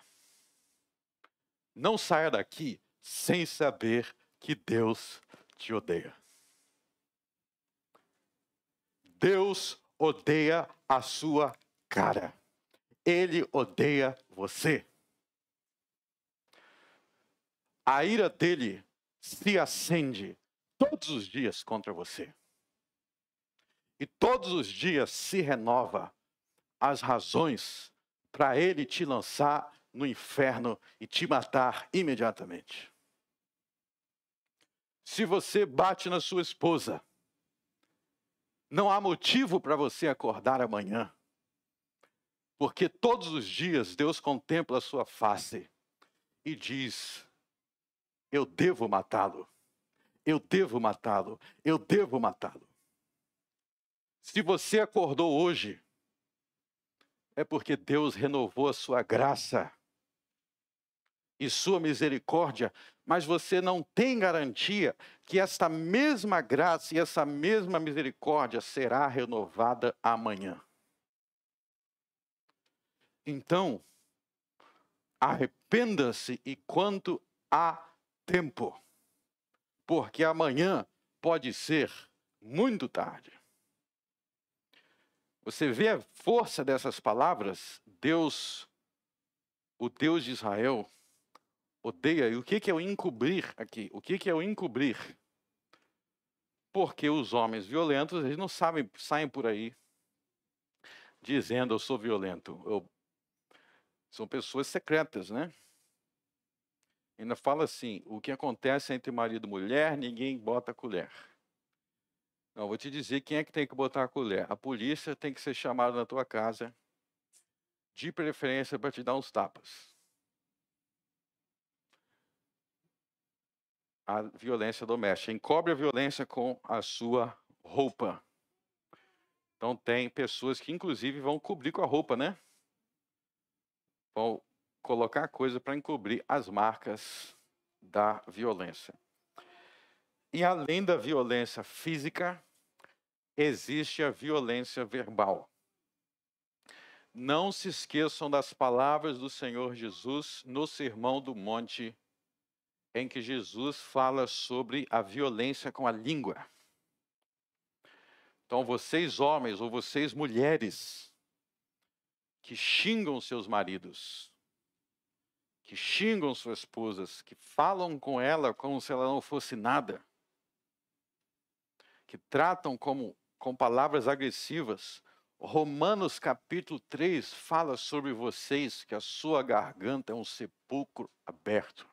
Não saia daqui sem saber que Deus te odeia. Deus odeia a sua cara. Ele odeia você. A ira dele se acende todos os dias contra você. E todos os dias se renova as razões para ele te lançar no inferno e te matar imediatamente. Se você bate na sua esposa, não há motivo para você acordar amanhã, porque todos os dias Deus contempla a sua face e diz: eu devo matá-lo, eu devo matá-lo, eu devo matá-lo. Se você acordou hoje, é porque Deus renovou a sua graça e sua misericórdia, mas você não tem garantia que esta mesma graça e essa mesma misericórdia será renovada amanhã. Então, arrependa-se enquanto há tempo, porque amanhã pode ser muito tarde. Você vê a força dessas palavras? Deus, o Deus de Israel, odeia. E o que é o encobrir aqui? O que é o encobrir? Porque os homens violentos, eles não saem por aí dizendo eu sou violento. São pessoas secretas, né? Ainda fala assim, o que acontece entre marido e mulher, ninguém bota a colher. Não, vou te dizer quem é que tem que botar a colher. A polícia tem que ser chamada na tua casa, de preferência para te dar uns tapas. A violência doméstica. Encobre a violência com a sua roupa. Então tem pessoas que inclusive vão cobrir com a roupa, né? Vão colocar coisa para encobrir as marcas da violência. E além da violência física, existe a violência verbal. Não se esqueçam das palavras do Senhor Jesus no Sermão do Monte, em que Jesus fala sobre a violência com a língua. Então, vocês homens ou vocês mulheres, que xingam seus maridos, que xingam suas esposas, que falam com ela como se ela não fosse nada, que tratam com palavras agressivas. Romanos capítulo 3 fala sobre vocês, que a sua garganta é um sepulcro aberto.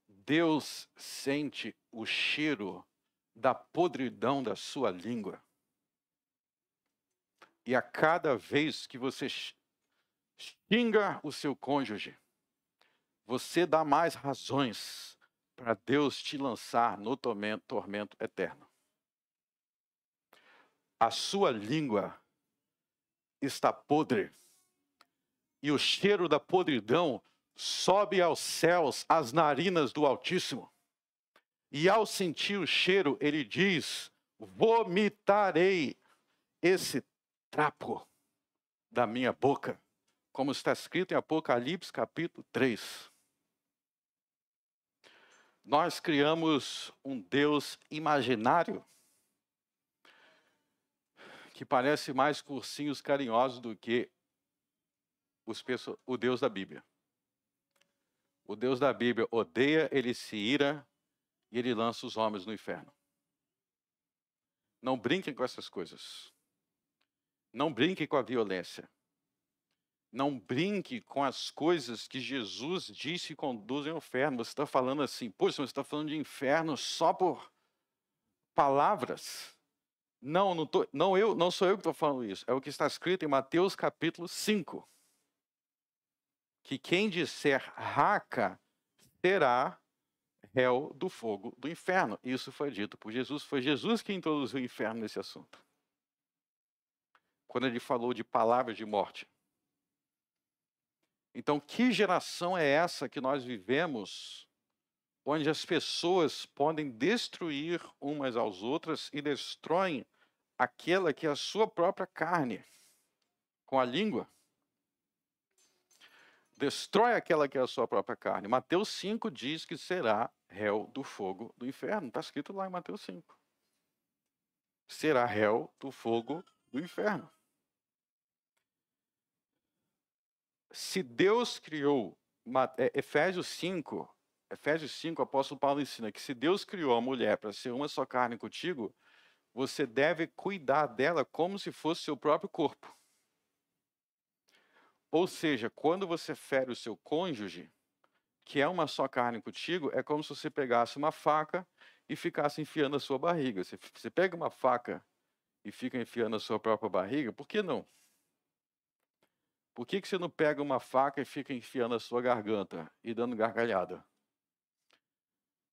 Deus sente o cheiro da podridão da sua língua. E a cada vez que você xinga o seu cônjuge, você dá mais razões para Deus te lançar no tormento eterno. A sua língua está podre. E o cheiro da podridão sobe aos céus, às narinas do Altíssimo. E ao sentir o cheiro, ele diz: vomitarei esse trapo da minha boca, como está escrito em Apocalipse capítulo 3. Nós criamos um Deus imaginário que parece mais com ursinhos carinhosos do que o Deus da Bíblia. O Deus da Bíblia odeia, ele se ira e ele lança os homens no inferno. Não brinquem com essas coisas. Não brinquem com a violência. Não brinque com as coisas que Jesus disse que conduzem ao inferno. Você está falando assim, poxa, você está falando de inferno só por palavras? Não sou eu que estou falando isso. É o que está escrito em Mateus capítulo 5. Que quem disser raca será réu do fogo do inferno. Isso foi dito por Jesus. Foi Jesus que introduziu o inferno nesse assunto. Quando ele falou de palavras de morte. Então, que geração é essa que nós vivemos, onde as pessoas podem destruir umas às outras e destroem aquela que é a sua própria carne, com a língua? Destrói aquela que é a sua própria carne. Mateus 5 diz que será réu do fogo do inferno. Está escrito lá em Mateus 5. Será réu do fogo do inferno. Se Deus criou, Efésios 5, o apóstolo Paulo ensina que se Deus criou a mulher para ser uma só carne contigo, você deve cuidar dela como se fosse seu próprio corpo. Ou seja, quando você fere o seu cônjuge, que é uma só carne contigo, é como se você pegasse uma faca e ficasse enfiando a sua barriga. Você pega uma faca e fica enfiando a sua própria barriga, por que não? Por que você não pega uma faca e fica enfiando a sua garganta e dando gargalhada?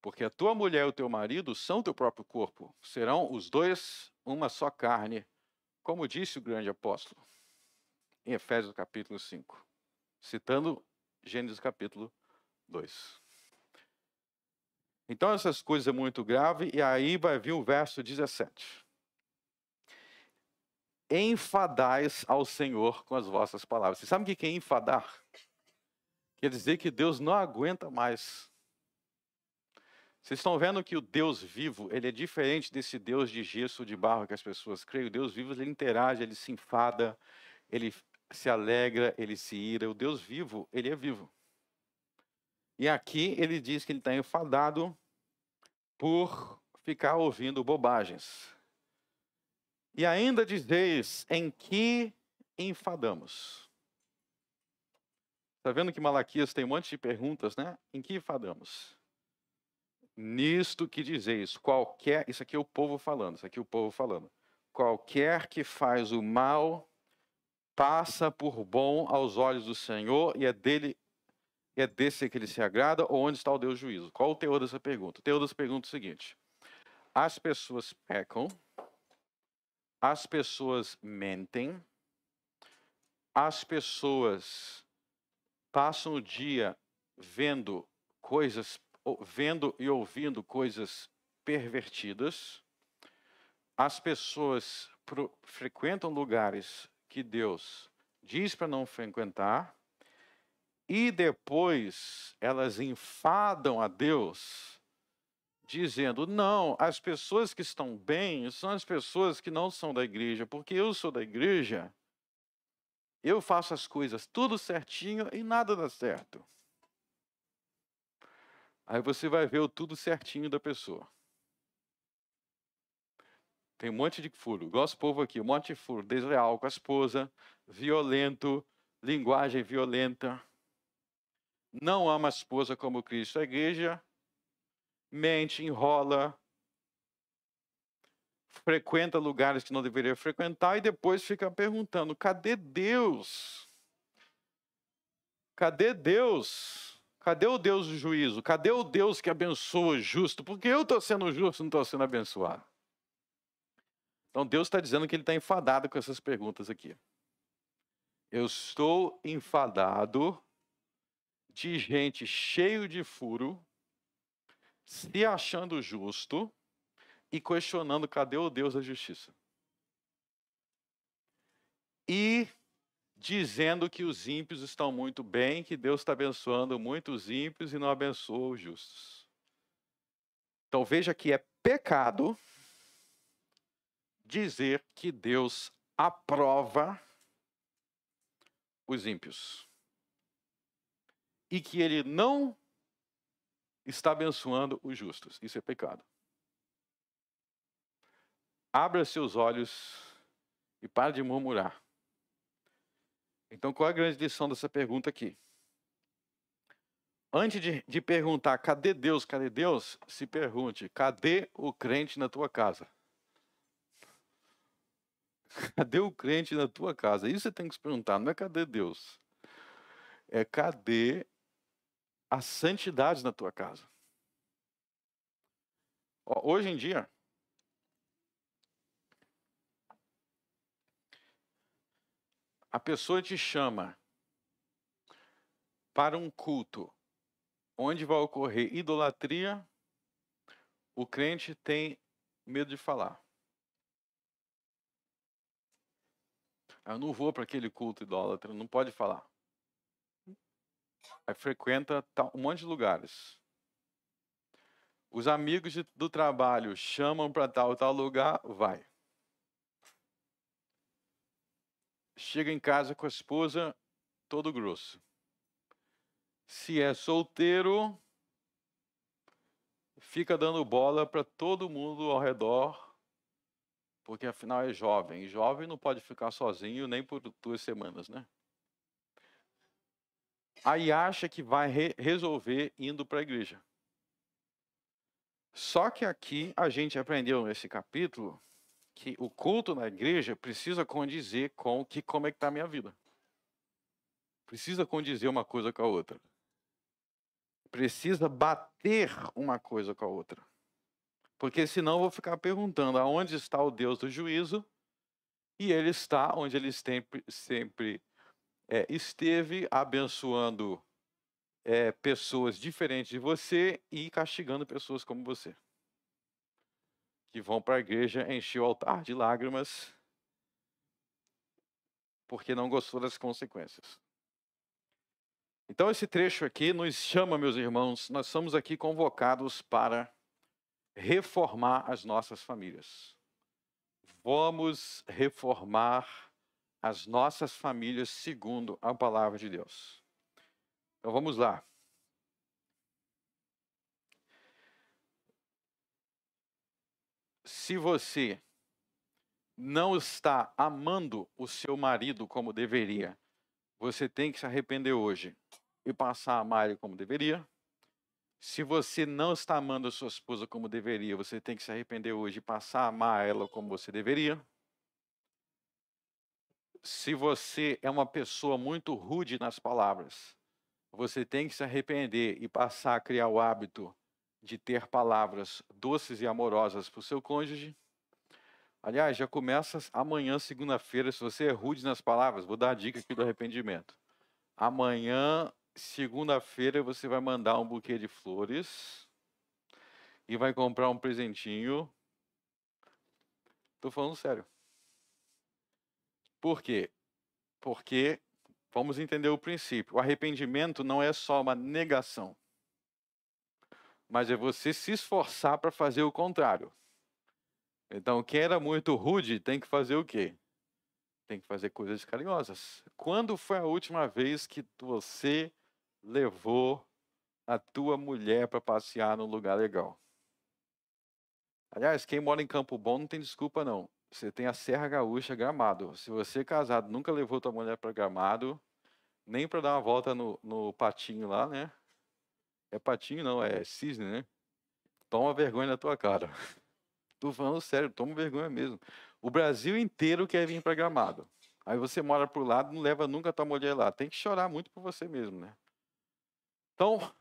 Porque a tua mulher e o teu marido são teu próprio corpo. Serão os dois uma só carne, como disse o grande apóstolo, em Efésios capítulo 5, citando Gênesis capítulo 2. Então essas coisas é muito grave, e aí vai vir o verso 17. Enfadais ao Senhor com as vossas palavras. Você sabe o que é enfadar? Quer dizer que Deus não aguenta mais. Vocês estão vendo que o Deus vivo, ele é diferente desse Deus de gesso, de barro que as pessoas creem. O Deus vivo, ele interage, ele se enfada, ele se alegra, ele se ira. O Deus vivo, ele é vivo. E aqui ele diz que ele está enfadado por ficar ouvindo bobagens. E ainda dizeis, em que enfadamos? Está vendo que Malaquias tem um monte de perguntas, né? Em que enfadamos? Nisto que dizeis, isso aqui é o povo falando, qualquer que faz o mal, passa por bom aos olhos do Senhor, e é desse que ele se agrada, ou onde está o Deus juízo? Qual o teor dessa pergunta? O teor dessa pergunta é o seguinte: as pessoas pecam, as pessoas mentem, as pessoas passam o dia vendo e ouvindo coisas pervertidas, as pessoas frequentam lugares que Deus diz para não frequentar, e depois elas enfadam a Deus, dizendo, não, as pessoas que estão bem são as pessoas que não são da igreja, porque eu sou da igreja Eu faço as coisas tudo certinho e nada dá certo. Aí você vai ver o tudo certinho da pessoa. Tem um monte de furo. Igual esse povo aqui, um monte de furo. Desleal com a esposa, violento, linguagem violenta. Não ama a esposa como Cristo. A igreja mente, enrola, frequenta lugares que não deveria frequentar e depois fica perguntando: cadê Deus? Cadê Deus? Cadê o Deus do juízo? Cadê o Deus que abençoa o justo? Porque eu estou sendo justo, não estou sendo abençoado. Então Deus está dizendo que ele está enfadado com essas perguntas aqui. Eu estou enfadado de gente cheio de furo, se achando justo e questionando cadê o Deus da justiça. E dizendo que os ímpios estão muito bem, que Deus está abençoando muitos ímpios e não abençoa os justos. Então veja que é pecado dizer que Deus aprova os ímpios e que ele não está abençoando os justos. Isso é pecado. Abra seus olhos e pare de murmurar. Então, qual é a grande lição dessa pergunta aqui? Antes de perguntar, cadê Deus, se pergunte, cadê o crente na tua casa? Cadê o crente na tua casa? Isso você tem que se perguntar, não é cadê Deus. É cadê a santidade na tua casa? Hoje em dia, a pessoa te chama para um culto onde vai ocorrer idolatria, o crente tem medo de falar. Eu não vou para aquele culto idólatra, não pode falar. Aí frequenta um monte de lugares. Os amigos do trabalho chamam para tal lugar, vai. Chega em casa com a esposa, todo grosso. Se é solteiro, fica dando bola para todo mundo ao redor, porque afinal é jovem. E jovem não pode ficar sozinho nem por 2 semanas, né? Aí acha que vai resolver indo para a igreja. Só que aqui a gente aprendeu nesse capítulo que o culto na igreja precisa condizer com como é que está a minha vida. Precisa condizer uma coisa com a outra. Precisa bater uma coisa com a outra. Porque senão eu vou ficar perguntando aonde está o Deus do juízo, e ele está onde ele sempre esteve, abençoando pessoas diferentes de você e castigando pessoas como você. Que vão para a igreja encher o altar de lágrimas porque não gostou das consequências. Então esse trecho aqui nos chama, meus irmãos, nós somos aqui convocados para reformar as nossas famílias. Vamos reformar as nossas famílias segundo a palavra de Deus. Então vamos lá. Se você não está amando o seu marido como deveria, você tem que se arrepender hoje e passar a amar ele como deveria. Se você não está amando a sua esposa como deveria, você tem que se arrepender hoje e passar a amar ela como você deveria. Se você é uma pessoa muito rude nas palavras, você tem que se arrepender e passar a criar o hábito de ter palavras doces e amorosas para o seu cônjuge. Aliás, já começa amanhã, segunda-feira, se você é rude nas palavras, vou dar a dica aqui do arrependimento. Amanhã, segunda-feira, você vai mandar um buquê de flores e vai comprar um presentinho. Estou falando sério. Por quê? Porque, vamos entender o princípio, o arrependimento não é só uma negação, mas é você se esforçar para fazer o contrário. Então, quem era muito rude tem que fazer o quê? tem que fazer coisas carinhosas. Quando foi a última vez que você levou a tua mulher para passear num lugar legal? Aliás, quem mora em Campo Bom não tem desculpa, não. Você tem a Serra Gaúcha, Gramado. Se você casado nunca levou tua mulher para Gramado, nem para dar uma volta no patinho lá, né? É patinho não, é cisne, né? Toma vergonha na tua cara. Tô falando sério, toma vergonha mesmo. O Brasil inteiro quer vir para Gramado. Aí você mora por lá, não leva nunca tua mulher lá. Tem que chorar muito por você mesmo, né? Então,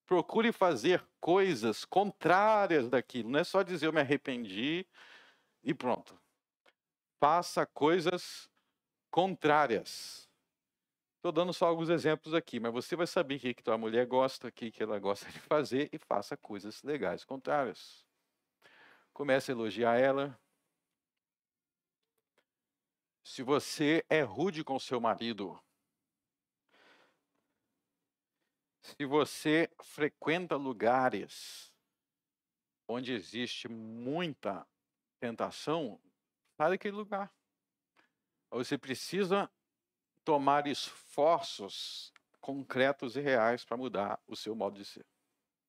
procure fazer coisas contrárias daquilo. Não é só dizer eu me arrependi e pronto. Faça coisas contrárias. Estou dando só alguns exemplos aqui, mas você vai saber o que tua mulher gosta, o que ela gosta de fazer e faça coisas legais contrárias. Comece a elogiar ela. Se você é rude com seu marido, se você frequenta lugares onde existe muita tentação, sai daquele lugar. Você precisa tomar esforços concretos e reais para mudar o seu modo de ser.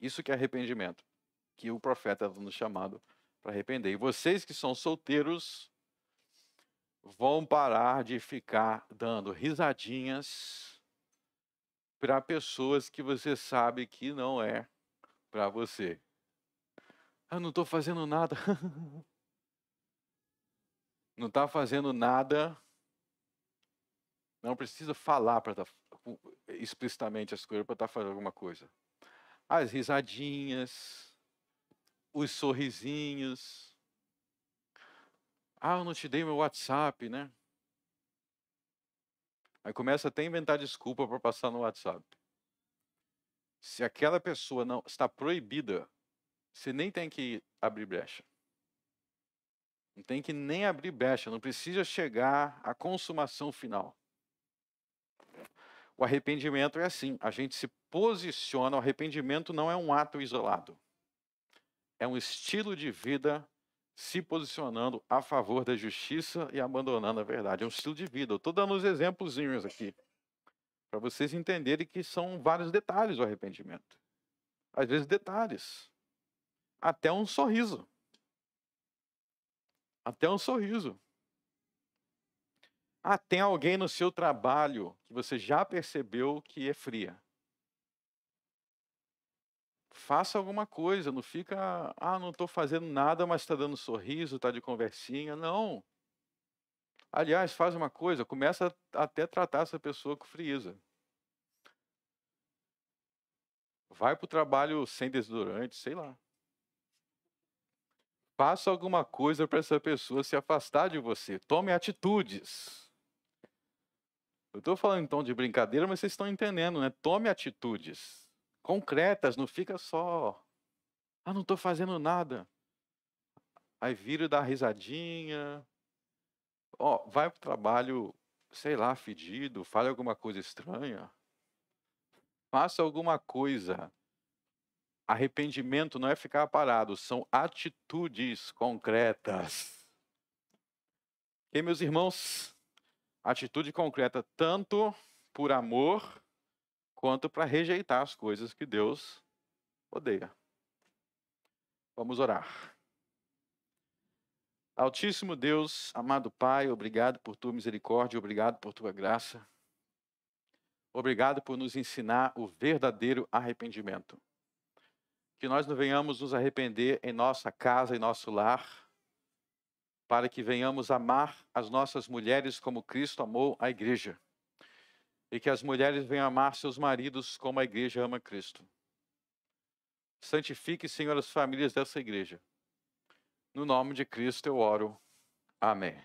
Isso que é arrependimento, que o profeta está nos chamando para arrepender. E vocês que são solteiros vão parar de ficar dando risadinhas para pessoas que você sabe que não é para você. Eu não estou fazendo nada. Não está fazendo nada. Não precisa falar para explicitamente as coisas para estar fazendo alguma coisa. As risadinhas, os sorrisinhos. Ah, eu não te dei meu WhatsApp, né? Aí começa até a inventar desculpa para passar no WhatsApp. Se aquela pessoa não está proibida, você nem tem que abrir brecha. Não tem que nem abrir brecha, não precisa chegar à consumação final. O arrependimento é assim, a gente se posiciona, o arrependimento não é um ato isolado. É um estilo de vida se posicionando a favor da justiça e abandonando a verdade. É um estilo de vida. Eu estou dando uns exemplozinhos aqui, para vocês entenderem que são vários detalhes do arrependimento. Às vezes detalhes. Até um sorriso. Até um sorriso. Ah, tem alguém no seu trabalho que você já percebeu que é fria. Faça alguma coisa, não fica, não estou fazendo nada, mas está dando sorriso, está de conversinha. Não. Aliás, faz uma coisa, começa a até tratar essa pessoa com frieza. Vai para o trabalho sem desodorante, sei lá. Faça alguma coisa para essa pessoa se afastar de você. Tome atitudes. Eu estou falando em tom de brincadeira, mas vocês estão entendendo, né? Tome atitudes concretas, não fica só, não estou fazendo nada. Aí vira e dá risadinha. Vai para o trabalho, sei lá, fedido, fale alguma coisa estranha. Faça alguma coisa. Arrependimento não é ficar parado, são atitudes concretas. E, meus irmãos, atitude concreta tanto por amor quanto para rejeitar as coisas que Deus odeia. Vamos orar. Altíssimo Deus, amado Pai, obrigado por tua misericórdia, obrigado por tua graça. Obrigado por nos ensinar o verdadeiro arrependimento. Que nós não venhamos nos arrepender em nossa casa, em nosso lar, para que venhamos amar as nossas mulheres como Cristo amou a igreja. E que as mulheres venham amar seus maridos como a igreja ama Cristo. Santifique, Senhor, as famílias dessa igreja. No nome de Cristo eu oro. Amém.